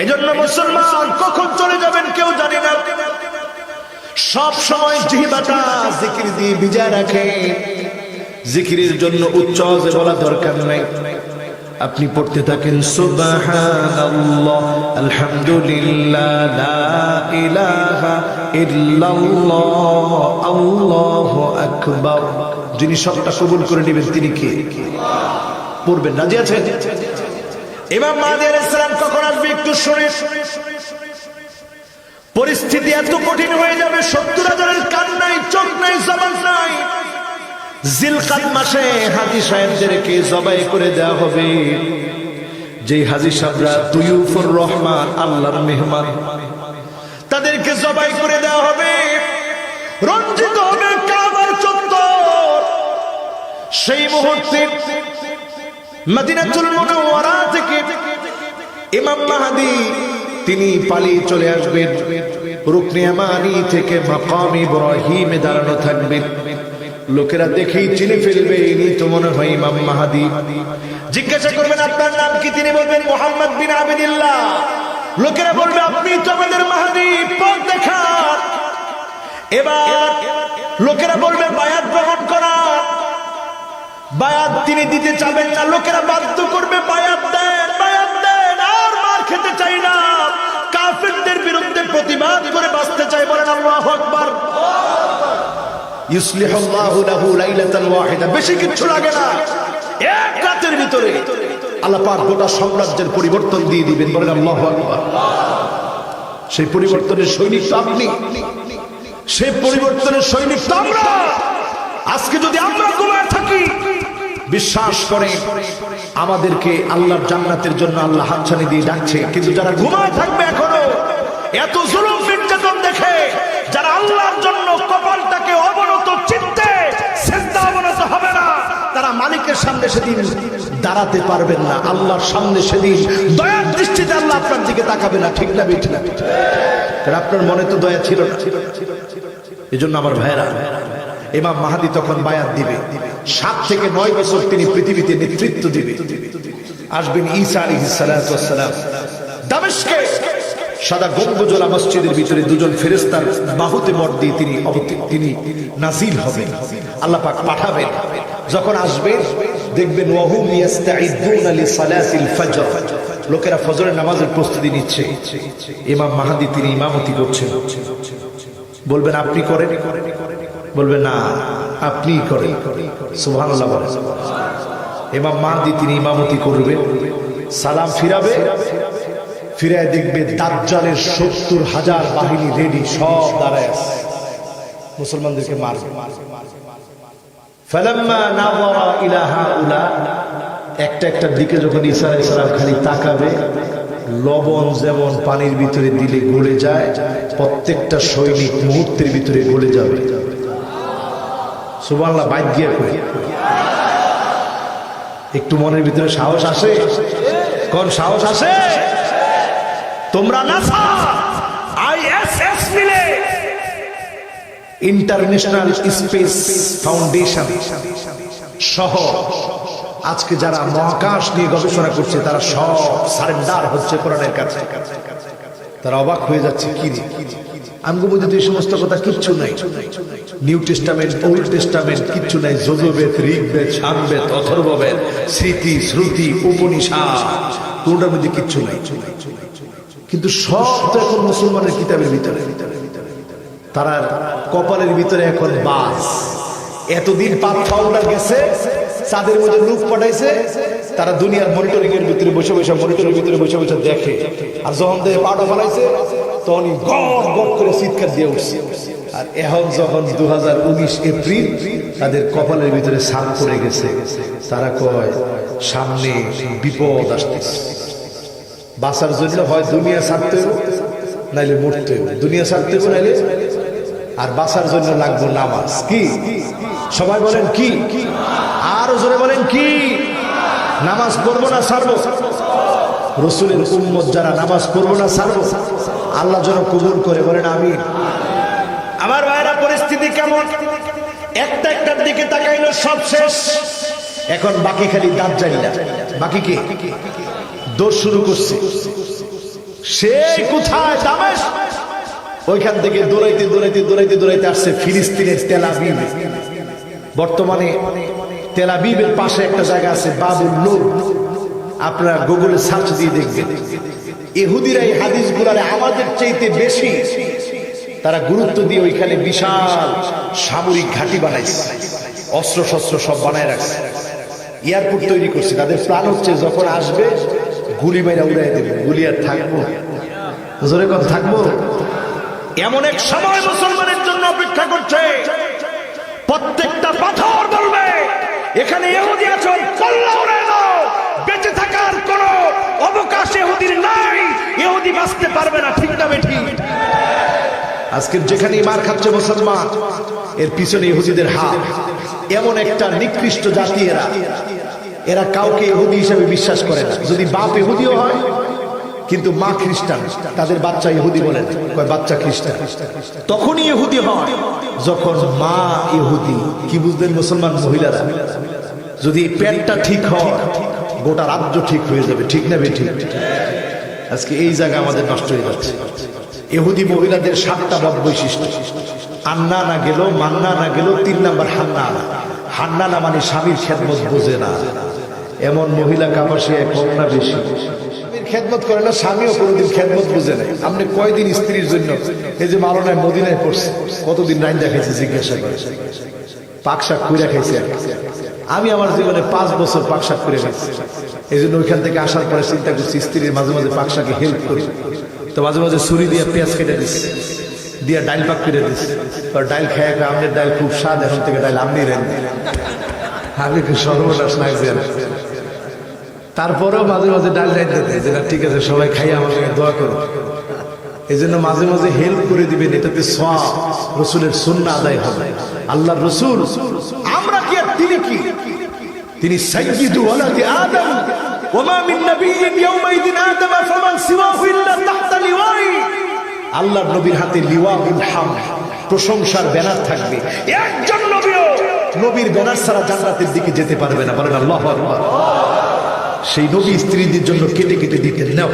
এজন্য মুসলমান কখন চলে যাবেন কেউ জানে না। সব সময় জিহ্বাটা জিকির দিয়ে ভিজায় রাখে। জিকিরের জন্য উচ্চ আওয়াজে বলা দরকার নাই, আপনি পড়তে থাকেন সুবহানাল্লাহ, আলহামদুলিল্লাহ, লা ইলাহা ইল্লাল্লাহ, আল্লাহু আকবার। যিনি সবটা কবুল করে নেবেন তিনি কে? পড়বেন, রাজি আছেন? ইমাম মাহদী আলাইহিস সালাম কখন আসবে একটু শুনে। পরিস্থিতি এত কঠিন হয়ে যাবে, ৭০,০০০-এর কান নাই, চোখ নাই, জবান নাই। জিলকাদ মাসে হাজী সাহেবদেরকে জবাই করে দেওয়া হবে। যে হাজী সাহেবরা দুয়ুফুর রহমান, আল্লাহর মেহমান, তাদেরকে জবাই করে দেওয়া হবে। রঞ্জিত হবে কাবার চত্বর। সেই মুহূর্তে মদিনাতুল মুনাওয়ারা থেকে ইমাম মাহদী তিনি পালিয়ে চলে আসবেন। রুকনে ইয়ামানি থেকে মাকাম ইব্রাহিমে দাঁড়ানো থাকবেন। লোকেরা দেখেই চিনে ফেলবে ইনি তো মনে হয় ইমাম মাহদী। জিজ্ঞাসা করবেন আপনার নাম কি? তিনি বলবেন মুহাম্মদ বিন আবদুল্লাহ। লোকেরা বলবে আপনি তো আমাদের মাহদী, পথ দেখান। এবার লোকেরা বলবে বায়াত গ্রহণ করা। বায়াত তিনি দিতে চাবেন না, লোকেরা বাধ্য করবে বায়াত দেন, বায়াত দেন। আর মার খেতে চাই না, কাফেরদের বিরুদ্ধে প্রতিবাদ করে বাঁচতে চাই, বলেন আল্লাহু ইউসলিহুল্লাহু লাহু লাইলাতান ওয়াহিদা, বেশি কিছু লাগে না, এক রাতের ভিতরে আল্লাহ পাক গোটা সাম্রাজ্যের পরিবর্তন দিয়ে দিবেন। বলেন আল্লাহু আকবার। সেই পরিবর্তনের সৈনিক তো আপনি, সেই পরিবর্তনের সৈনিক তো আমরা। আজকে যদি আমরা ঘুমায় থাকি, বিশ্বাস করে আমাদেরকে আল্লাহর জান্নাতের জন্য আল্লাহ হাতছানি দিয়ে ডাকছে, কিন্তু যারা ঘুমায় থাকবে এখনো এত জুলুম নির্যাতন দেখে, যারা আল্লাহর জন্য কপালটাকে অবনত চিত্তে সিজদা অবনত হবে না, তারা মালিকের সামনে সেদিন দাঁড়াতে পারবেন না। আল্লাহর সামনে সেদিন দয়ার দৃষ্টিতে আল্লাহ আপনার দিকে তাকাবে না। ঠিক না বেঠিক? আপনার মনে তো দয়া ছিল না। এজন্য আমার ভাইরা, ইমাম মাহদী তখন বায়াত দিবে, 7 থেকে 9 বছর তিনি পৃথিবীতে নেতৃত্ব দিবে। আসবেন ঈসা আলাইহিস সালাতু ওয়াস সালাম, দামেস্কে সাদা গম্বুজওয়ালা মসজিদের ভিতরে দুজন ফেরেশতার বাহুতে মর দিয়ে তিনি নাজিল হবেন, আল্লাহ পাক পাঠাবেন। যখন আসবে দেখবেন ওয়াহুম ইয়াস্তাঈদুনা লিসালাতিল ফজর, লোকেরা ফজরের নামাজের প্রস্তুতি নিচ্ছে, ইমাম মাহদী তিনি ইমামতি করছেন। বলবেন আপনি করেন? বলবে না, আপনি করেন। সুবহানাল্লাহ বলেন। ইমাম মাহদী তিনি ইমামতি করবে, সালাম ফিরাবে, ফিরায় দেখবে দাজ্জালের 70,000 বাহিনী রেডি, সব দাঁড়ায় আছে, মুসলমানদেরকে মারবে। ফালাম্মা নাযারা ইলা হাউলা, একটা দিকে যখন ঈসা আলাইহিস সালাম খালি তাকাবে, লবণ যেমন পানির ভিতরে দিলে গলে যায়, প্রত্যেকটা সৈনিক মুহূর্তের ভিতরে গলে যাবে। সুবহানাল্লাহ। বাইক গিয়ে কই একটু মনের ভিতরে সাহস আসে? কোন সাহস আসে? তোমরা নাসা আইএসএস মিলে ইন্টারন্যাশনাল স্পেস ফাউন্ডেশন সহ আজকে যারা মহাকাশ নিয়ে গবেষণা করছে, তারা সব সারেন্ডার হচ্ছে কোরআনের কাছে। তারা অবাক হয়ে যাচ্ছে, কি রে আমগো মধ্যে তো এই সমস্ত কথা কিচ্ছু নাই, নিউ টেস্টামেন্ট ওল্ড টেস্টামেন্ট কিচ্ছু নাই, যজুর্বেদ ঋগ্বেদ সামবেদ অথর্ববেদ স্মৃতি শ্রুতি উপনিষদ কোনটার মধ্যে কিচ্ছু নাই, কিন্তু সব তো এখন মুসলমানের কিতাবের ভিতরে। তারা কপালের ভিতরে এখন বাস। এতদিন পাথফাউন্ডার গেছে, চাঁদের মধ্যে লোক পাঠাইছে, তারা দুনিয়ার মনিটরিং এর ভিতরে বসে বসে, মনিটরের ভিতরে বসে বসে দেখে, আর যখন দেখে পাটা ফেলাইছে তখনই গড় গড় করে চিৎকার দিয়ে উঠছে। আর এখন যখন 2019 এপ্রিল তাদের কপালের ভিতরে ছাপ পড়ে গেছে, তারা কয় সামনে বিপদ আসতেছে, বাঁচার জন্য হয় দুনিয়া ছাড়তে হবে নাইলে মরতে হবে, দুনিয়া ছাড়তে হবে নাইলে, আর বাঁচার জন্য লাগবে নামাজ। কি সবাই বলেন কি? আরো জোরে বলেন কি? নামাজ পড়বো না ছাড়বো? রসুলের উম্মত যারা নামাজ পড়বো না ছাড়বো? আল্লাহ যেন কবুল করে, বলেন আমিন। আমার ভাইরা, পরিস্থিতি কেমন? একটার দিকে তাকাইলো সব শেষ, এখন বাকি খালি দাজ্জালিরা। বাকি কি? দৌড় শুরু করছে। সেই কোথায়? দামেস্ক। ওইখান থেকে দৌড়াইতে দৌড়াইতে দৌড়াইতে দৌড়াইতে আসছে ফিলিস্তিনের তেল আবিব। বর্তমানে তেল আবিবের পাশে একটা জায়গা আছে বাবুল লুদ, আপনারা গুগলে সার্চ দিয়ে দেখবেন। ইহুদিরা এই হাদিসগুলারে আমাদের চাইতে বেশি তারা গুরুত্ব দিয়ে ওইখানে বিশাল সামরিক ঘাঁটি বানাইছে, অস্ত্র শস্ত্র সব বানায় রাখছে, এয়ারপোর্ট তৈরি করছে। তাদের প্ল্যান হচ্ছে যখন আসবে গুলি মেরা উড়াই দেবে, গুলি আর থাকবো? জোরে কথা থাকবো? এমন এক সময় মুসলমানের জন্য অপেক্ষা করছে, প্রত্যেকটা পাথর বলবে এখানে ইহুদি আছেন, কল্লা উড়ায় দাও, বেঁচে থাকার কোন অবকাশ ইহুদির নাই, ইহুদি বাঁচতে পারবে না। ঠিক না বেঠিক? আজকের যেখানে মার খাচ্ছে মুসলমান, এর পিছনে ইহুদিদের হাত। এমন একটা নিকৃষ্ট জাতি এরা কাউকে ইহুদি হিসেবে বিশ্বাস করে না। যদি বাপ ইহুদিও হয় কিন্তু মা খ্রিস্টান, তাদের বাচ্চা ইহুদি বলে না, কয় বাচ্চা খ্রিস্টান। তখনই ইহুদি হয় যখন মা ইহুদি। কি বুঝলেন মুসলমান মহিলারা? যদি পেটটা ঠিক হয় গোটা রাজ্য ঠিক হয়ে যাবে। ঠিক না বেঠিক? আজকে এই জায়গা আমাদের নষ্ট হয়ে যাচ্ছে। ইহুদি মহিলাদের 7টা বদ বৈশিষ্ট্য। আন্না না গেল, মান্না না গেল, 3 নাম্বার হান্নানা। হান্নানা মানে স্বামীর খেদমত বোঝে না, এমন মহিলা কাপাসিয়ায় কম না বেশি? খেদমত করে না, স্বামীও কোনোদিন খেদমত বুঝে নাই। আপনি কয়দিন স্ত্রীর জন্য এই যে মারনায় মদিনায় পড়ছে, কতদিন রাইন দেখাইছে জিজ্ঞাসা করে, পাকশাক খুঁড়ে খাইছে। আমি আমার জীবনে 5 বছর পাকশাক করে খাইছি। এই জন্য ওইখান থেকে আসার পরে চিন্তা করছি স্ত্রীর মাঝে মাঝে পাকশাকে হেল্প করি। তো মাঝে মাঝে ছুরি দিয়ে পেঁয়াজ কেটে দিচ্ছি, দিয়ে ডাইল পাক কেটে দিচ্ছি। ডাইল খেয়ে আমনের ডাইল খুব স্বাদ, এখন থেকে ডাইল আমনি রেন, আমি খুব সর্বনাশ লাগছে। তারপরেও মাঝে মাঝে ডাল ডাইতে দেয় যে না ঠিক আছে সবাই খাইয়ে আমার সঙ্গে দোয়া করো। এই জন্য মাঝে মাঝে হেল্প করে দিবেন, এটাতে সওয়াব, রসুলের সুন্নাহ আদায় হবে। আল্লাহর রসুল, আমরা কি আর তিনি কি? তিনি সাইয়্যিদু ওয়ালাদি আদম ওয়া মা মিন নাবিয়্যিন ইয়াওমাইদিন আদম ফামান সিওয়াহু ইল্লা তাহতা লিওয়াই। আল্লাহর নবীর হাতে লিওয়াউল হামদ, প্রশংসার ব্যানার থাকবে। একজন নবীও নবীর ব্যানার ছাড়া জান্নাতের দিকে যেতে পারবে না। বলেন আল্লাহু আকবার। সেই নবী স্ত্রীদের জন্য কেটে কেটে দিতেন, নাও,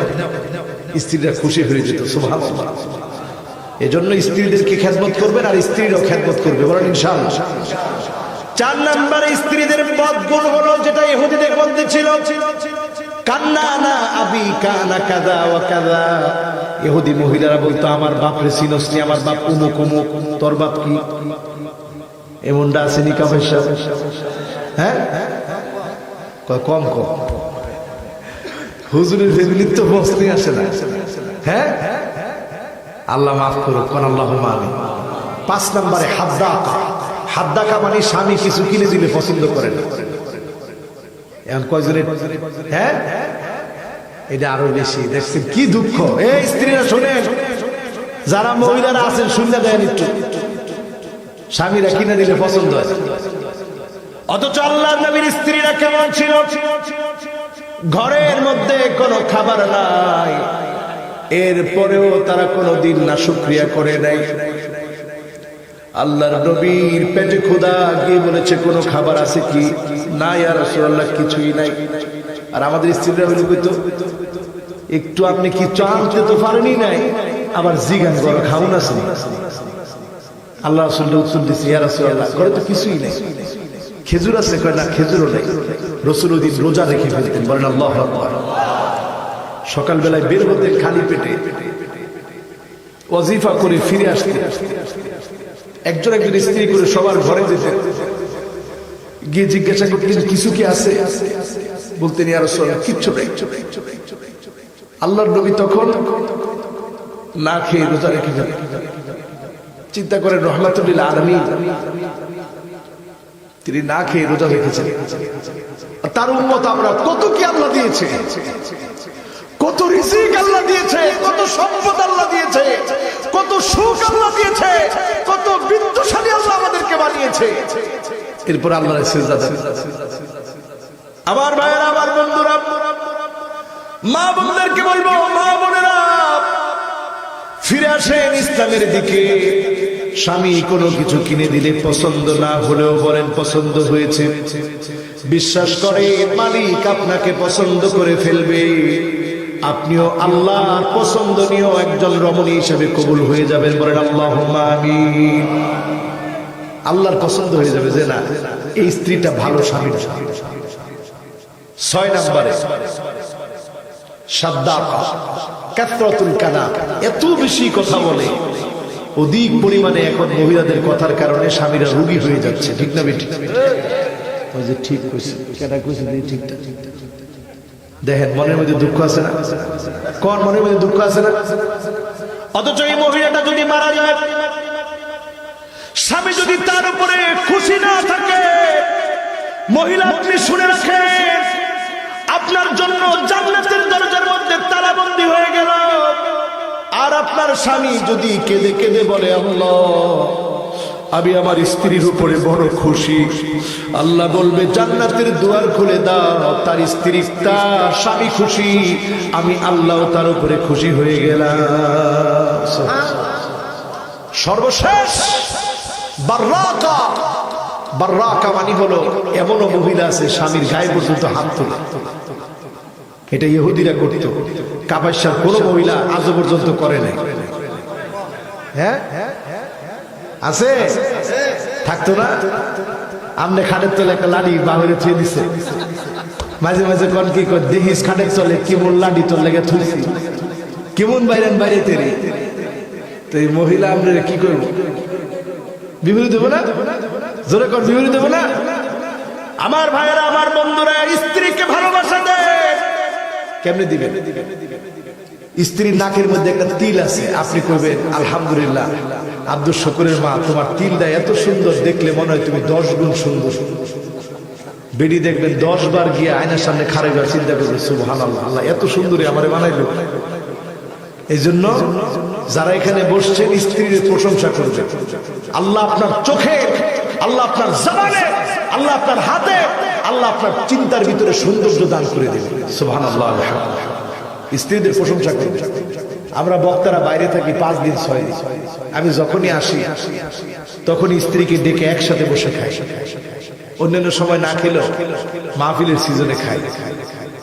স্ত্রীরা খুশি হয়ে যেত। সুবহানাল্লাহ। এজন্য স্ত্রীদেরকে খেদমত করবেন আর স্ত্রীরাও খেদমত করবে, বলেন ইনশাআল্লাহ। 4 নম্বরে স্ত্রীদের বদগুণ হলো যেটা ইহুদিদের মধ্যে ছিল, কান্না না আবি কানা কাযা ওয়া কাযা। ইহুদি মহিলারা বলতো আমার বাপরে চিনস নি, আমার বাপ অমুক অমুক। তোর বাপ কি? এমনটা আছে নি কাফের? হ্যাঁ, কম কম। হুজুরের ফ্যামিলির তো বসতে আসে না। হ্যাঁ, আল্লাহ মাফ করুক, কোন আল্লাহুম্মা আমিন। 5 নম্বরে হাদ্দাকা। হাদ্দাকা মানে স্বামী কিছু কিনে দিলে পছন্দ করে না। এখন কয়জনের? হ্যাঁ, এটা আরো বেশি। দেখছেন কি দুঃখ। এই স্ত্রীরা শোনেন, যারা মহিলারা আছেন শুনলে দেন একটু, স্বামীরা কিনে দিলে পছন্দ হয়। অথচ আল্লাহর নবীর স্ত্রীরা কেমন ছিল? ঘরের মধ্যে কোনো খাবার নাই, এরপরেও তারা কোনোদিন না শুকরিয়া করে নাই। আল্লাহর নবীর পেটে ক্ষুধা গিয়ে বলেছে কোনো খাবার আছে কি? না ইয়া রাসূলুল্লাহ, কিছুই নাই। আর আমাদের স্ত্রীরা হইল কইতো একটু আপনি কি চানতে তো পারেনি নাই, আবার জিগান গরো খাউন আছে। আল্লাহ রাসূল উত্তর দিছে, ইয়া রাসূলুল্লাহ ঘরে তো কিছুই নাই। খেজুর আছে? কয় না, খেজুরও নেই। রাসূল ওই দিন রোজা রেখে ফেলতেন। বলেন আল্লাহু আকবার। সকালবেলায় বের হতেন খালি পেটে, ওয়াজিফা করে ফিরে আসতেন। একজন একজন স্ত্রী করে সবার ঘরে যেতেন, গিয়ে জিজ্ঞাসা করতেন কিছু কি আছে? বলতেন ইয়া রাসূলুল্লাহ কিচ্ছু নেই। আল্লাহর নবী তখন না খেয়ে রোজা রেখে ফেলতেন। চিন্তা করেন, রাহমাতুল লিল আলামিন, তিনি না খেয়ে রোজা রেখেছেন। তার উম্মত আমরা, কত কি আল্লাহ দিয়েছে, কত রিজিক আল্লাহ দিয়েছে, কত সম্পদ আল্লাহ দিয়েছে, কত সুখ আল্লাহ দিয়েছে, কত বিত্তশালী আল্লাহ আমাদেরকে বানিয়েছে। এরপর আল্লাহর সিজদা দেন। আমার ভাইয়েরা, আমার বন্ধুরা, মা বোনদেরকে বলবো, মা বোনেরা ফিরে আসেন ইসলামের দিকে। স্বামী কোনো কিছু কিনে দিলে পছন্দ না হলেও বলেন পছন্দ হয়েছে। বিশ্বাস করে মালিক আপনাকে পছন্দ করে ফেলবে, আপনিও আল্লাহর পছন্দনীয় একজন রমণী হিসেবে কবুল হয়ে যাবেন। বলেন আল্লাহুম্মা আমিন। আল্লাহর পছন্দ হয়ে যাবে যে না এই স্ত্রীটা ভালো স্বামী। 6 নম্বরে সাদ্দাকা, কাসরাতুল কালাম, এত বেশি কথা বলে, অধিক পরিমাণে এখন মহিলাদের কথার কারণে স্বামীরা রোগী হয়ে যাচ্ছে। ঠিক না বেঠিক? ওই যে ঠিক কইছে, কেডা কইছে ঠিকটা? দেখেন মনের মধ্যে দুঃখ আছে না? কোন মনের মধ্যে দুঃখ আছে না? অথচ এই মহিলাটা যদি মারা যায়, স্বামী যদি তার উপরে খুশি না থাকে, মহিলা আপনি শুনে রাখেন, আপনার জন্য জান্নাতের দরজার মধ্যে তালাবন্দী হয়ে গেল। আর আপনার স্বামী যদি কেঁদে কেঁদে বলে আল্লাহ আমি আমার স্ত্রীর উপরে বড় খুশি, আল্লাহ বলবে জান্নাতের দুয়ার খুলে দাও। তার স্ত্রী, তার স্বামী খুশি, আমি আল্লাহ তার উপরে খুশি হয়ে গেলাম। সর্বশেষ বাররাকা। বাররাকা মানে হলো এমনও মহিলা আছে স্বামীর গায়ে পর্যন্ত হাত তোলে। এটা ইহুদিরা করত, কাবাইশার কোন মহিলা আজও পর্যন্ত করে নাই। হ্যাঁ আছে, থাকতো না? আমনে খাটের তলে একটা লাড়ি বাহিরে থুয়ে দিছে, মাঝে মাঝে কোন কি কর দেখিস খাটে চলে কেমন লাডি তোর লেগে থুইছি কেমন বাইরে তেরে। তো এই মহিলা আমরা কি করব? বিবৃতি দেবো না? জোরে কর বিবৃতি দেবো না? আমার ভাইয়েরা, আমার বন্ধুরা, স্ত্রীকে ভালোবাসা দেয় কেমনে দিবেন? স্ত্রীর নাকের মধ্যে একটা তিল আছে, আপনি কইবেন আলহামদুলিল্লাহ আব্দুল শুকুরের মা তোমার তিলটা এত সুন্দর, দেখলে মনে হয় তুমি 10 গুণ সুন্দর। বেডি দেখবেন 10 বার গিয়ে আয়নার সামনে খাড়াইবার চিন্তা করবে সুবহানাল্লাহ, আল্লাহ এত সুন্দরী আমারে বানাইলো। এই জন্য যারা এখানে বসছেন স্ত্রীর প্রশংসা করবে। আল্লাহ আপনার চোখে, আল্লাহ আপনার জবানে, আল্লাহ আপনার হাতে, আল্লাহ আপনার চিন্তার ভিতরে সৌন্দর্য দান করে দেবে। সুবহানাল্লাহ। স্ত্রীদের প্রশংসা করবে। আমরা বক্তারা বাইরে থাকি 5 দিন 6 দিন, আমি যখনই আসি তখন স্ত্রীকে ডেকে একসাথে বসে খাই। অন্যান্য সময় না খেলেও মাহফিলের সিজনে খাই।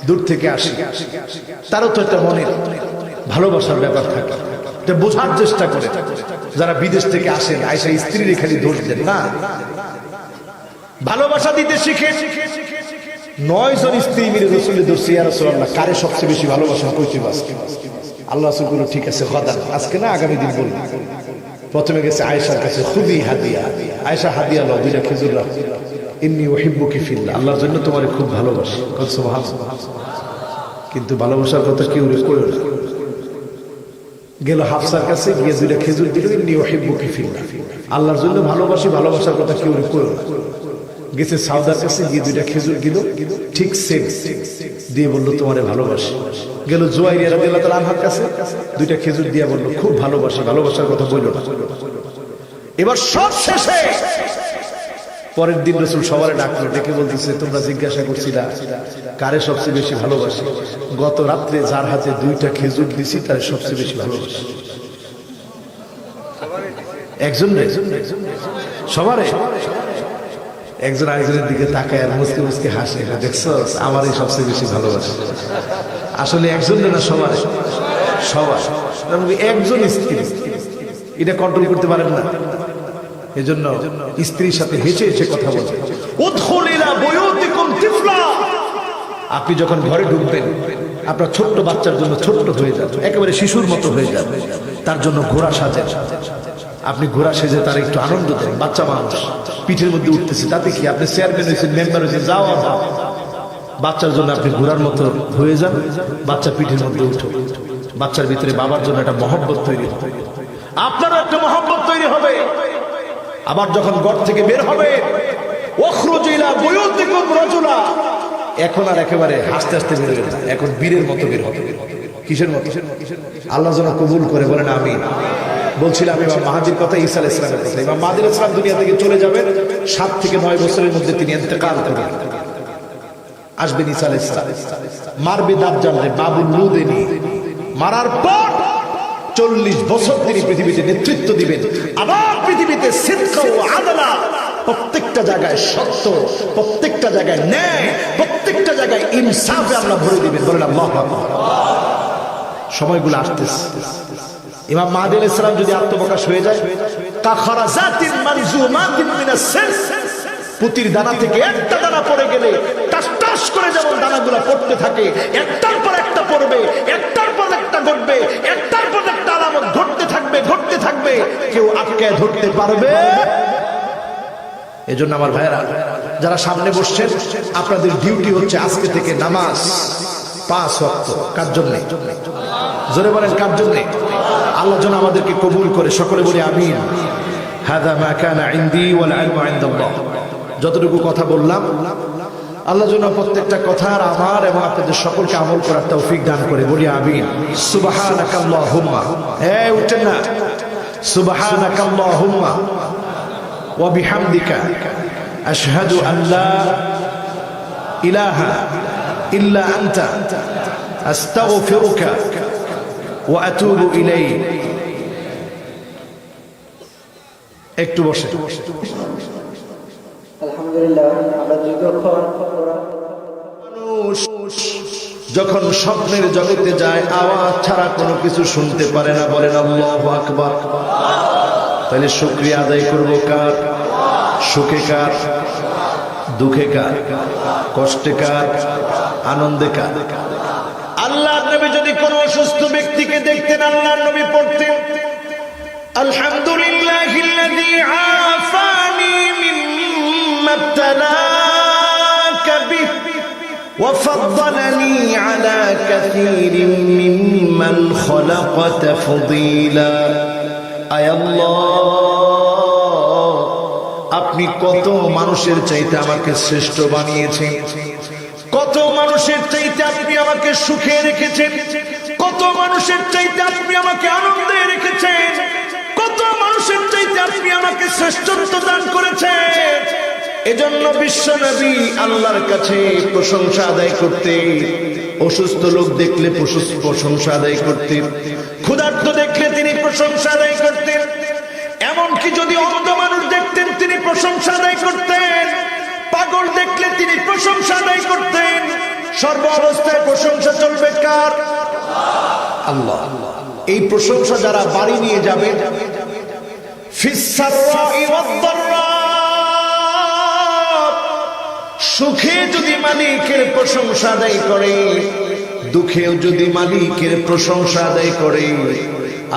দূর থেকে আসি, তারও তো একটা মনের ভালোবাসার ব্যাপার থাকে, এটা বোঝার চেষ্টা করে। যারা বিদেশ থেকে আসেন আয়সা স্ত্রীর খালি দোষ দেন না, ভালোবাসা দিতে শিখে। 9 জন স্ত্রী মিলে রাসূলের দোষী, ইয়া রাসূলুল্লাহ কারে সবচেয়ে বেশি ভালোবাসেন কইতে আজকে? আল্লাহ রাসূল বলল ঠিক আছে খোদা, আজকে না আগামী দিন বলবো। প্রথমে গেছে আয়েশার কাছে, খুদি হাদিয়া, আয়েশা হাদিয়া লও 2টা খেজুর লাও, ইন্নী উহিব্বুকি ফিল্লাহ, আল্লাহর জন্য তোমারে খুব ভালোবাসি। সুবহানাল্লাহ। কিন্তু ভালোবাসার কথা কেউ কইও না। গেল হাফসার কাছে গিয়ে 2টা খেজুর দিল, ইন্নী উহিব্বুকি ফিল্লাহ, আল্লাহর জন্য ভালোবাসি, ভালোবাসার কথা কেউ কইও না। গেছে সাউদার কাছে গিয়ে 2টা খেজুর দিল, ঠিক সেম দিয়ে বললো তোমারে ভালোবাসি। গেল জুয়াইরিয়া রাদিয়াল্লাহু তাআলা আনহার কাছে 2টা খেজুর দিয়ে বললো খুব ভালোবাসি, ভালোবাসার কথা বললো না। এবার সব শেষে পরের দিন রাসূল সবার ডাকলো, ডেকে বলতেছে তোমরা জিজ্ঞাসা করছিলা কারে সবচেয়ে বেশি ভালোবাসি, গত রাত্রে যার হাতে 2টা খেজুর দিছি তার সবচেয়ে বেশি ভালোবাসি। একজন সবারে একজন আরেকজনের দিকে তাকায় আর মুসকে মুসকে হাসে, দেখছো আমারই সবচেয়ে বেশি ভালোবাসে। আসলে একজন না, সবার সবার একজন স্ত্রী, এটা কন্ট্রোল করতে পারেন না। এজন্য স্ত্রীর সাথে হেসে হেসে কথা বলবেন। উদখুল ইলা বুয়ুতিকুম তিফলা, আপনি যখন ঘরে ঢুকবেন আপনার ছোট্ট বাচ্চার জন্য ছোট্ট হয়ে যান, একেবারে শিশুর মতো হয়ে যান, তার জন্য ঘোড়া সাজেন। আপনি ঘোড়া সেজে তার একটু আনন্দ দেন। বাচ্চা মানুষ পিঠের মধ্যে উঠতেছে, তাতে কি? আপনি চেয়ারম্যান হয়েছেন, মেম্বার হয়েছেন, যাও যাও। বাচ্চার জন্য আপনি ঘোড়ার মতো হয়ে যান, বাচ্চা পিঠের মধ্যে উঠো। বাচ্চার ভিতরে বাবার জন্য একটা মহব্বত তৈরি হবে, আপনারও একটা মহব্বত তৈরি হবে। আবার যখন ঘর থেকে বের হবে, ওখরুজ ইলা বুয়ুতিকুম রাজুলা, এখন আর একেবারে হাসতে হাসতে বের হবে না, এখন বীরের মতো বের হবে। কিসের মতো? আল্লাহ যেন কবুল করে, বলেন আমিন। বলছিলাম ইমাম মাহাদির কথা, ঈসা আলাইহিস সালামের কথা। ইমাম মাহাদি আলাইহিস সালাম দুনিয়া থেকে চলে যাবেন, 7 থেকে 9 বছরের মধ্যে তিনি ইন্তেকাল করবেন। আসবেন ঈসা আলাইহিস সালাম, মারবে দাজ্জাল রে, বাবুল লুদেনি। মারার পর 40 বছর তিনি পৃথিবীতে নেতৃত্ব দিবেন। আবার পৃথিবীতে সিদক ও আদলা, প্রত্যেকটা জায়গায় সত্য, প্রত্যেকটা জায়গায় ন্যায়, প্রত্যেকটা জায়গায় ইনসাফে আল্লাহ ভরে দিবেন। বলেন আল্লাহু আকবার। সময়গুলো আসতেছে। ইমাম মাহদী আলাইহিস সালাম যদি আত্মপ্রকাশ হয়ে যায়, কাখারাজাতিন মানজুমাতিন মিনাস সিলস, পুতির দানা থেকে একটা দানা পড়ে গেলে টাস টাস করে যেমন দানাগুলো পড়তে থাকে, একটার পর একটা পড়বে, একটার পর একটা ঘটবে, একটার পর একটা আলামত ঘটতে থাকবে, ঘটতে থাকবে, কেউ আটকে ধরতে পারবে। এজন্য আমার ভাইরা যারা সামনে বসছেন, আপনাদের ডিউটি হচ্ছে আজকে থেকে নামাজ 5 ওয়াক্ত। কার জন্য? জোরে বলেন কার জন্য? আল্লাহ যেন আমাদেরকে কবুল করে, সকলে বলি আমিন। হাদা মা কানা ইনদি ওয়াল ইলমু ইনদাল্লাহ। যতটুকু কথা বললাম, আল্লাহ যেন প্রত্যেকটা কথার আমার এবং আপনাদের সকলকে আমল করার তৌফিক দান করে, বলি আমিন। সুবহানাকাল্লাহুম্মা, এই উঠেন না, সুবহানাকাল্লাহুম্মা ওয়া বিহামদিকা আশহাদু আন লা ইলাহা ইল্লা আনতা আস্তাগফিরুকা ওয়া আতুবু ইলাইক। একটু বসে। আলহামদুলিল্লাহ, আমরা দীর্ঘক্ষণ মানুষ যখন স্বপ্নের জগতে যায়, আওয়াজ ছাড়া কোনো কিছু শুনতে পারে না। বলেন আল্লাহু আকবার। তাহলে শুকরিয়া আদায় করব কার? সুখে কার? দুঃখে কার? কষ্টে কার? আনন্দে কাঁদে। আল্লাহর নবী যদি কোনো অসুস্থ ব্যক্তিকে দেখতেন, আল্লাহর নবী পড়তেন আলহামদুলিল্লাহিল্লাযী আফানি মিম্মা ইবতালাকা বিহি ওয়া ফাদ্দালানি আলা কাসীরিন মিম্মান খালাকা তাফদীলা। আয় আল্লাহ, আপনি কত মানুষের চাইতে আমাকে শ্রেষ্ঠ বানিয়েছেন, কত মানুষের চাইতে আপনি আমাকে সুখে রেখেছেন, কত মানুষের চাইতে আপনি আমাকে আনন্দে রেখেছেন, কত মানুষের চাইতে আপনি আমাকে শ্রেষ্ঠত্ব দান করেছেন। এজন্য বিশ্বনবী আল্লাহর কাছে প্রশংসা আদায় করতে, অসুস্থ লোক দেখলে প্রশংসা আদায় করতেন, ক্ষুধার্ত দেখলে তিনি প্রশংসা আদায় করতেন, এমনকি যদি অন্ধ মানুষ দেখতেন তিনি প্রশংসা আদায় করতেন, পাগল দেখলে তিনি প্রশংসা আদায় করতেন। সর্ব অবস্থায় প্রশংসা চলবে কার? আল্লাহ। এই প্রশংসা যারা বাড়ি নিয়ে যাবে, সুখে যদি মালিকের প্রশংসা আদায় করে, দুঃখেও যদি মালিকের প্রশংসা আদায় করে,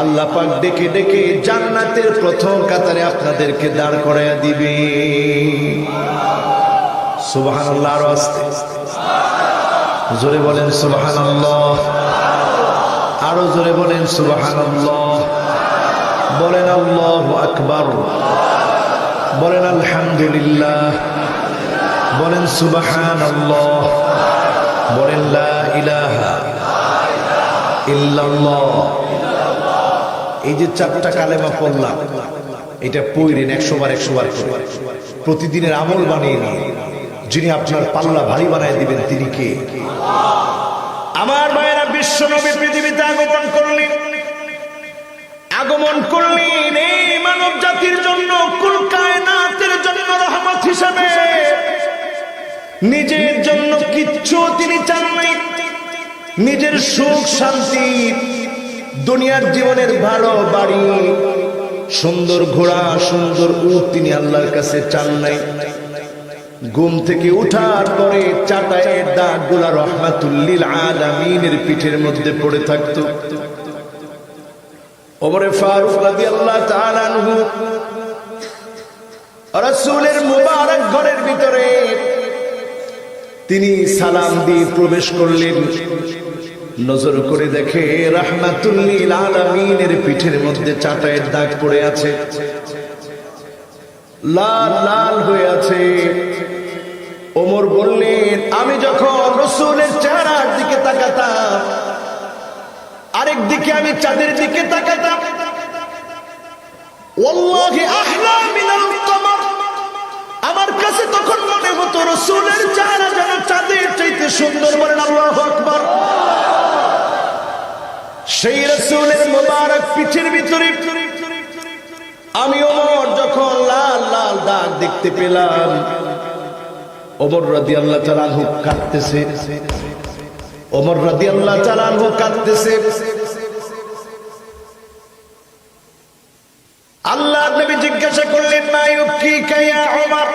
আল্লাহ পাক ডেকে ডেকে জান্নাতের প্রথম কাতারে আপনাদেরকে দাঁড় করায়া দিবে। সুবহানাল্লাহ। আরো আস্তে জোরে বলেন সুবহানাল্লাহ, আরো জোরে বলেন সুবহানাল্লাহ, বলেন আল্লাহু আকবার, বলেন আলহামদুলিল্লাহ, বলেন সুবহানাল্লাহ, বলেন লা ইলাহা ইল্লাল্লাহ। এই যে চারটা কালেমা পড়লাম, এটা পড়েন 100 বার 100 বার করে, প্রতিদিনের আমল বানিয়ে নিয়ে যিনি আপনার পাল্লা ভারী বানায় দিবেন তিনি কে? আমার ভাইয়েরা, বিশ্ব নবী পৃথিবীতে আগমন করলেন এই মানব জাতির জন্য, কুল কায়নাতের জন্য রহমত হিসাবে। নিজের জন্য কিচ্ছু তিনি চান নাই, নিজের সুখ শান্তি, দুনিয়ার জীবনের ভালো বাড়ি, সুন্দর ঘোড়া, সুন্দর উট তিনি আল্লাহর কাছে চান নাই। ঘুম থেকে উঠার পরে চাটায়ের দাগগুলা রহমাতুল লিল আলামিনের পিঠের মধ্যে পড়ে থাকতো। ওমরে ফারুক রাদিয়াল্লাহু তাআলা আনহু রাসূলের মুবারক ঘরের ভিতরে তিনি সালাম দিয়ে প্রবেশ করলেন। নজর করে দেখে রাহমাতুল লিল আলামিনের পিঠের মধ্যে চাটায়ের দাগ পড়ে আছে, লাল লাল হয়ে আছে। ওমর বললেন, আমি যখন রাসূলের চেহারার দিকে তাকাতাম, আরেক দিকে আমি চাঁদের দিকে তাকাতাম, ওয়াল্লাহি আহলা মিনাল কমর, আমার কাছে তখন মনে হতো রাসূলের চেহারা যেন চাঁদের চাইতে সুন্দর। বলেন আল্লাহু আকবার। সেই রাসূলের মুবারক পিঠের ভিতরে আমি ওমর যখন লাল লাল দাগ দেখতে পেলাম, ওমর রাদিয়াল্লাহু তাআলা আনহু কাঁদতেছে, ওমর রাদিয়াল্লাহু তাআলা আনহু কাঁদতেছে। আল্লাহর নবী জিজ্ঞাসা করলেন, মা ইউবকিকা ইয়া ওমর,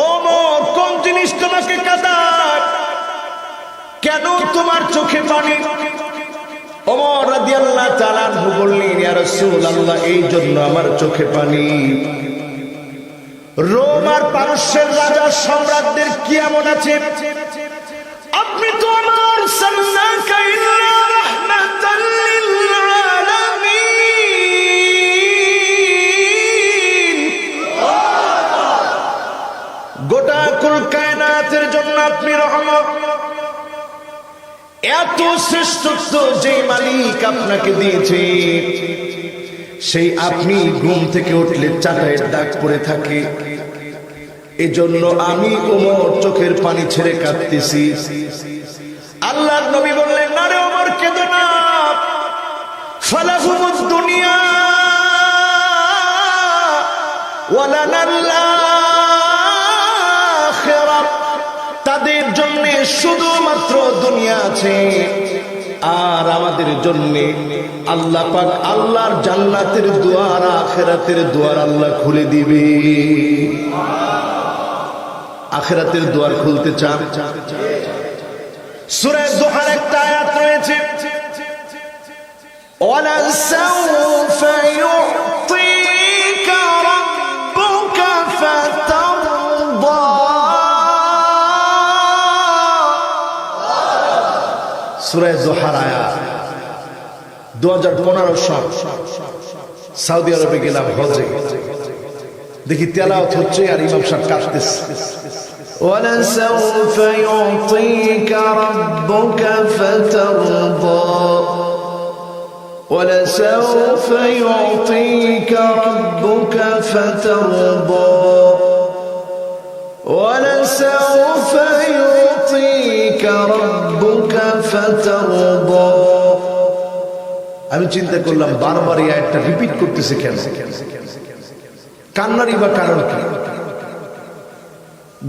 ওমর কোন জিনিস তোমাকে কাঁদায়, কেন তোমার চোখে পানি? ওমর রাদিয়াল্লাহু তাআলা আনহু বললেন, ইয়া রাসূলুল্লাহ, এই জন্য আমার চোখে পানি, রোম আর পারস্যের রাজা সম্রাটদের কি এমন আছে, আপনি তো আমার সাল্লাকা ইল্লা রাহমাতাল লিল আলামিন, গোটা কুল কায়নাতের জন্য আপনি রহমত। এত শ্রেষ্ঠত্ব যে মালিক আপনাকে দিয়েছে, সেই আপনি ঘুম থেকে উঠলে চাটায়ের দাগ পড়ে থাকে। এজন্য আমি ওমর চোখের পানি ছেড়ে কাঁদতেছি। আল্লাহর নবী বললেন, না রে ওমর, কেঁদো না, ফালাহুমুদ দুনিয়া ওয়া লানাল আখিরাহ, তাদের জন্য শুধুমাত্র দুনিয়া আছে, আর আমাদের জন্য আল্লাহ পাক আল্লাহর জান্নাতের দুয়ার, আখিরাতের দুয়ার আল্লাহ খুলে দিবে। আখিরাতের দুয়ার খুলতে চান? সূরা দুহার একটা আয়াত রয়েছে, ওয়ালা সাউফা ইউতিকা রাব্বুকা ফাতারদা। সূরা দুহার আয়াত। 2015 সাল সৌদি আরবে গেলাম হজে, দেখি তেলাওয়াত হচ্ছে আর ইমাম সাহেব কাঁদতেছে। ولسوف يعطيك ربك فترضى ولسوف يعطيك ربك فترضى ولسوف يعطيك ربك فترضى। আমি চিন্তা করলাম বারবার এই আয়াতটা রিপিট করতেছে কেন? কান্নারই বা কারণ কি?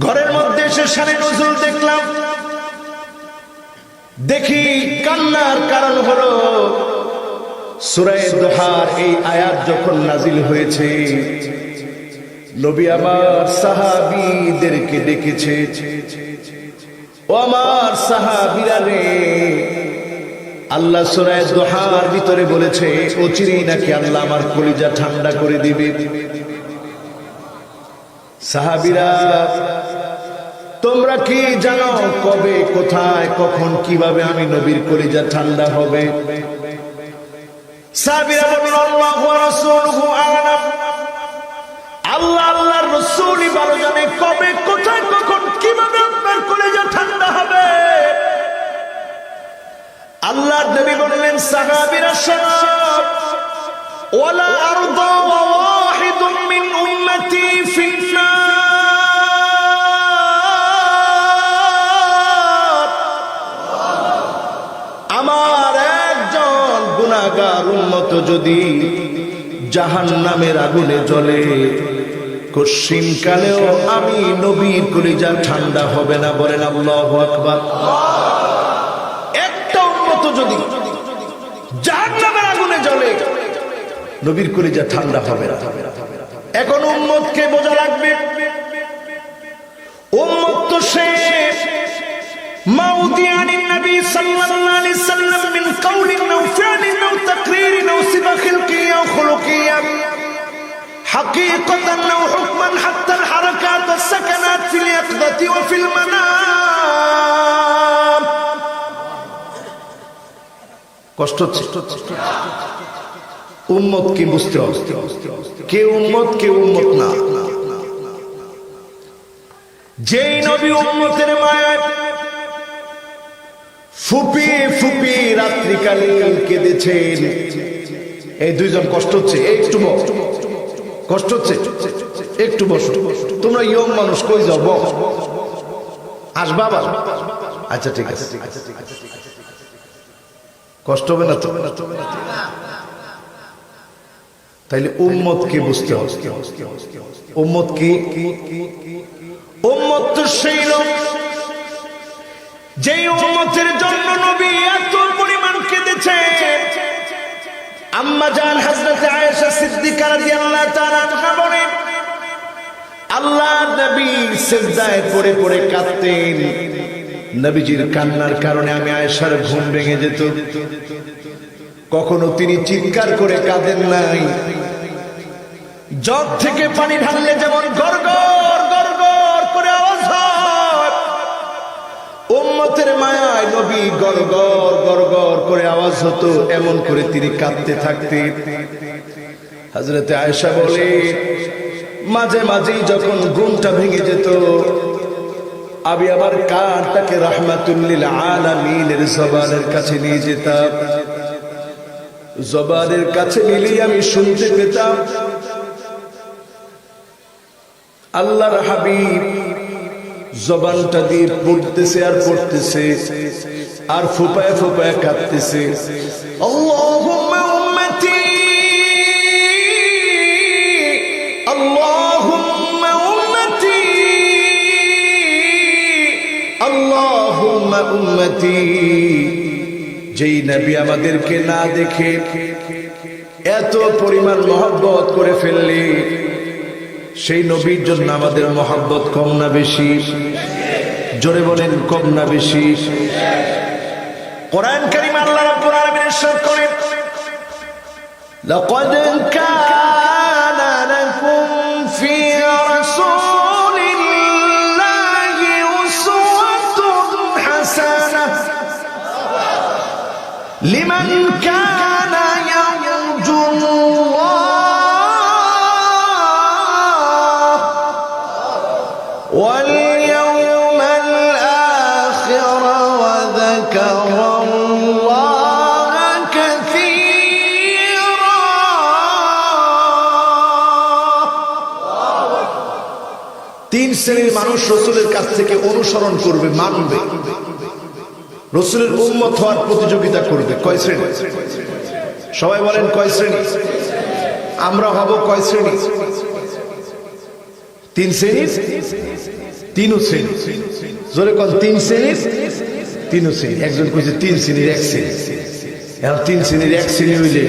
ঘরের মধ্যে এসে শানে নজরুল দেখলাম, দেখি কান্নার কারণ হলো সূরা দুহার এই আয়াত যখন নাজিল হয়েছে, নবী আমার সাহাবীদেরকে ডেকেছে, ও আমার সাহাবীরা রে, আল্লাহ সূরা দুহার ভিতরে বলেছে অচিরেই নাকি আল্লাহ আমার কলিজা ঠান্ডা করে দিবে। সাহাবীরা তোমরা কি জানো কবে, কোথায়, কখন, কিভাবে আমি নবীর কলিজা ঠান্ডা হবে? সাহাবীরা বলেন আল্লাহু ওয়া রাসূলুহু আ'লাম, আল্লাহ আল্লাহর রাসূলই ভালো জানে কবে, কোথায়, কখন, কিভাবে আপনার কলিজা ঠান্ডা হবে। আল্লাহর নবী বললেন সাহাবীরা শোনো, ওয়ালা আরদা ওয়া ওয়াহিদুম মিন উম্মতি ফিন্নার। আমার একজন গুনাহগার উম্মত যদি জাহান্নামের আগুনে জ্বলে, কশিনকালেও আমি নবীর কলিজা ঠান্ডা হবে না। বলেন আল্লাহু আকবার। যদি জাহান্নামের আগুনে জ্বলে, নবীর কলিজা ঠান্ডা হবে না। এখন উম্মতকে বোঝা লাগবে, উম্মত তো শেষ। মাউদিয়ানিন নবী সাল্লাল্লাহু আলাইহি সাল্লাম মিন কাউলিন আও ফি'লিন আও তাকরীরিন আও সিবাখিল কিয়া আও খুলুকিয়া হাকীকাতান আও হুকমান হাত্তা আল হারাকাত ওয়াস সাকানাত ফিল ইয়াকযাতি ওয়া ফিল মানাম। কষ্ট হচ্ছে? উম্মত কি বুঝতে হবে? কে উম্মত, কে উম্মত না। যেই নবী উম্মতের মায়ায় ফুপি ফুপি রাত্রিকালে কেঁদেছেন, এই দুইজন কষ্ট হচ্ছে? একটু কষ্ট হচ্ছে? একটু বসো। তোমরা ইয়ং মানুষ, কই যাও? বস, আসবা আবার? আচ্ছা ঠিক আছে। কষ্ট হবে না তো? তাইলে উম্মত কে বুঝতে হবে। উম্মত কি? উম্মত তো সেই লোক যেই উম্মতের জন্য নবী এত পরিমাণ কেঁদেছে। আম্মা জান হযরত আয়েশা সিদ্দিকা রাদিয়াল্লাহু তাআলা আনহা বলেন, আল্লাহর নবী সিজদায় পড়ে পড়ে কাঁদতেন। নবীজির কান্নার কারণে আমি আয়েশার ঘুম ভেঙে যেত। কখনো তিনি চিৎকার করে কাঁদেন নাই। জগ থেকে পানি ঢাললে যেমন গড়গড় গড়গড় করে আওয়াজ হয়, উম্মতের মায়ায় নবী গড়গড় গড়গড় করে আওয়াজ হতো, এমন করে তিনি কাঁদতে থাকতেন। হযরত আয়েশা বলে, মাঝে মাঝেই যখন ঘুমটা ভেঙে যেত, আমি আমার কানটাকে রাহমাতুল লিল আলামিনের জবানের কাছে নিয়ে যেতাম। জবানের কাছে নিলেই আমি শুনতে পেতাম আল্লাহর হাবিব জবানটা দিয়ে পড়তেছে আর পড়তেছে, আর ফুপায় ফুপায় কাঁদতেছে, আল্লাহুম্মা উম্মতি, আল্লাহুম্মা উম্মতি, আল্লাহুম্মা উম্মতি। যেই নবী আমাদেরকে না দেখে এত পরিমাণ মহব্বত করে ফেললি, সেই নবীর জন্য আমাদের মহব্বত কম না বেশি? জোরে বলেন, কম না বেশি? কোরআন কারীম আল্লাহ রাব্বুল আলামিন ইরশাদ করেন, লাকাদ কানা লাকুম ফি রাসূলিল্লাহি উসওয়াতুন হাসানাহ লিমান কানা ইয়ারজুল্লাহ ওয়াল ইয়াউমাল আখির ওয়া যাকারাল্লাহা কাসীরা। তিন শ্রেণীর মানুষ রাসূলের কাছ থেকে অনুসরণ করবে, মানবে, রাসূলের উম্মত হওয়ার প্রতিযোগিতা করবে। কয় শ্রেণী? সবাই বলেন কয় শ্রেণী? আমরা হব কয় শ্রেণী? তিন শ্রেণী, তিন শ্রেণী। জোরে কোন? তিন শ্রেণীর তিন শ্রেণী। একজন কইছে তিন শ্রেণীর এক শ্রেণী। এখন তিন শ্রেণীর এক শ্রেণী হইলে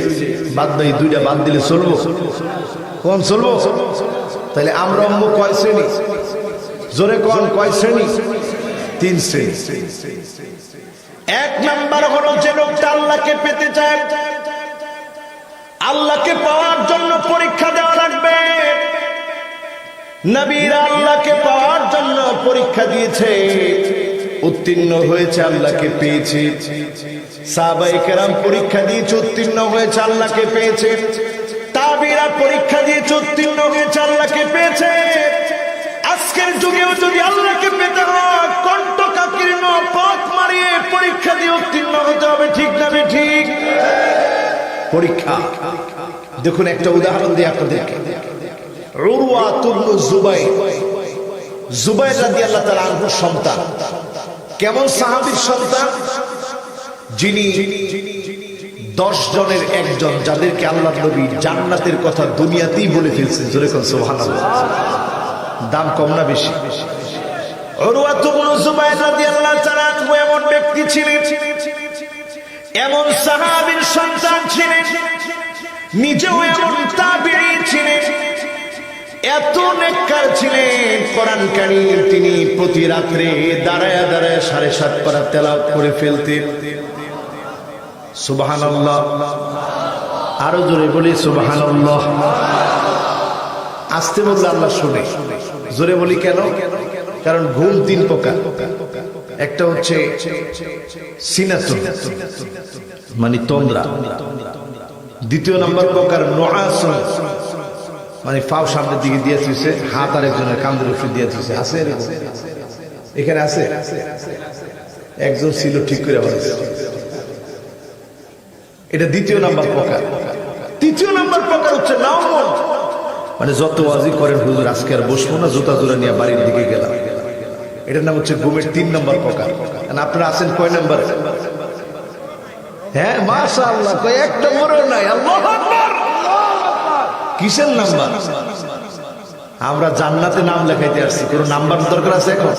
বাদ বাকি দুইটা বাদ দিলে চলবো? কোন চলবো? তাহলে আমরা হব কয় শ্রেণী? জোরে কোন কয় শ্রেণী? তিন শ্রেণী। এক নাম্বার হলো যে লোকটা আল্লাহকে পেতে চায়, আল্লাহকে পাওয়ার জন্য পরীক্ষা দেওয়া লাগবে। নবীরা আল্লাহকে পাওয়ার জন্য পরীক্ষা দিয়েছে, উত্তীর্ণ হয়েছে, আল্লাহকে পেয়েছে। সাহাবায়ে কেরাম পরীক্ষা দিয়েছে, উত্তীর্ণ হয়েছে, আল্লাহকে পেয়েছে। তাবিরা পরীক্ষা দিয়েছে, উত্তীর্ণ হয়েছে, আল্লাহকে পেয়েছে। আজকের যুগেও যদি আল্লাহকে পেতে হয়, কণ্ঠকাকীর্ণ পথ মারিয়ে পরীক্ষা দিয়ে উত্তীর্ণ হতে হবে। ঠিক না ঠিক? পরীক্ষা। দেখুন একটা উদাহরণ দিয়ে আপনাদেরকে। উরওয়া ইবনে জুবাইর, জুবাইর রাদিয়াল্লাহু তাআলা আনহুর সন্তান। কেমন সাহাবীর সন্তান? যিনি 10 জনের একজন, যাদেরকে আল্লাহর নবী জান্নাতের কথা দুনিয়াতেই বলে ফেলছেন। জোরে কোন সুবহানাল্লাহ। দাম কম না বেশি? উরওয়া ইবনে জুবাইর রাদিয়াল্লাহু তাআলা আনহু এমন ব্যক্তি ছিলেন, এমন সাহাবীর সন্তান ছিলেন, নিজেও এমন তাবিঈ ছিলেন, এত নেককার ছিলেন। কোরআন কারীম তিনি প্রতি রাত্রে দাঁড়ায় দাঁড়ায় 7.5 পারা তেলাওয়াত করে ফেলতেন। সুবহানাল্লাহ। আরো জোরে বলি সুবহানাল্লাহ। আস্তে বললে আল্লাহ শুনে। জোরে বলি কেন? কারণ ঘুম 3 প্রকার। একটা হচ্ছে সিনাতুন, মানে তন্দ্রা। দ্বিতীয় নম্বর প্রকার নুআসুন, মানে পাও সামনের দিকে দিয়ে দিয়েছে, হাত আর একজনের কাঁধের উপরে দিয়ে দিয়েছে। আছে এখানে? আছে একজন ছিল, ঠিক করে বলেছে। এটা দ্বিতীয় নাম্বার প্রকার। তৃতীয় নাম্বার প্রকার হচ্ছে নাওমুন, মানে যত ওয়াজি করেন হুজুর আজকে আর বসবো না, জুতা জোড়া নিয়ে বাড়ির দিকে গেলাম। এটার নাম হচ্ছে ঘুমের 3 নম্বর প্রকার। আপনারা আছেন কয় নম্বর? হ্যাঁ মাশাআল্লাহ, কয় এক নম্বরও নাই। আল্লাহু আকবার। কিসের নাম্বার? আমরা জান্নাতে নাম লেখাইতে আসছি, কোন নাম্বার দরকার আছে এখন?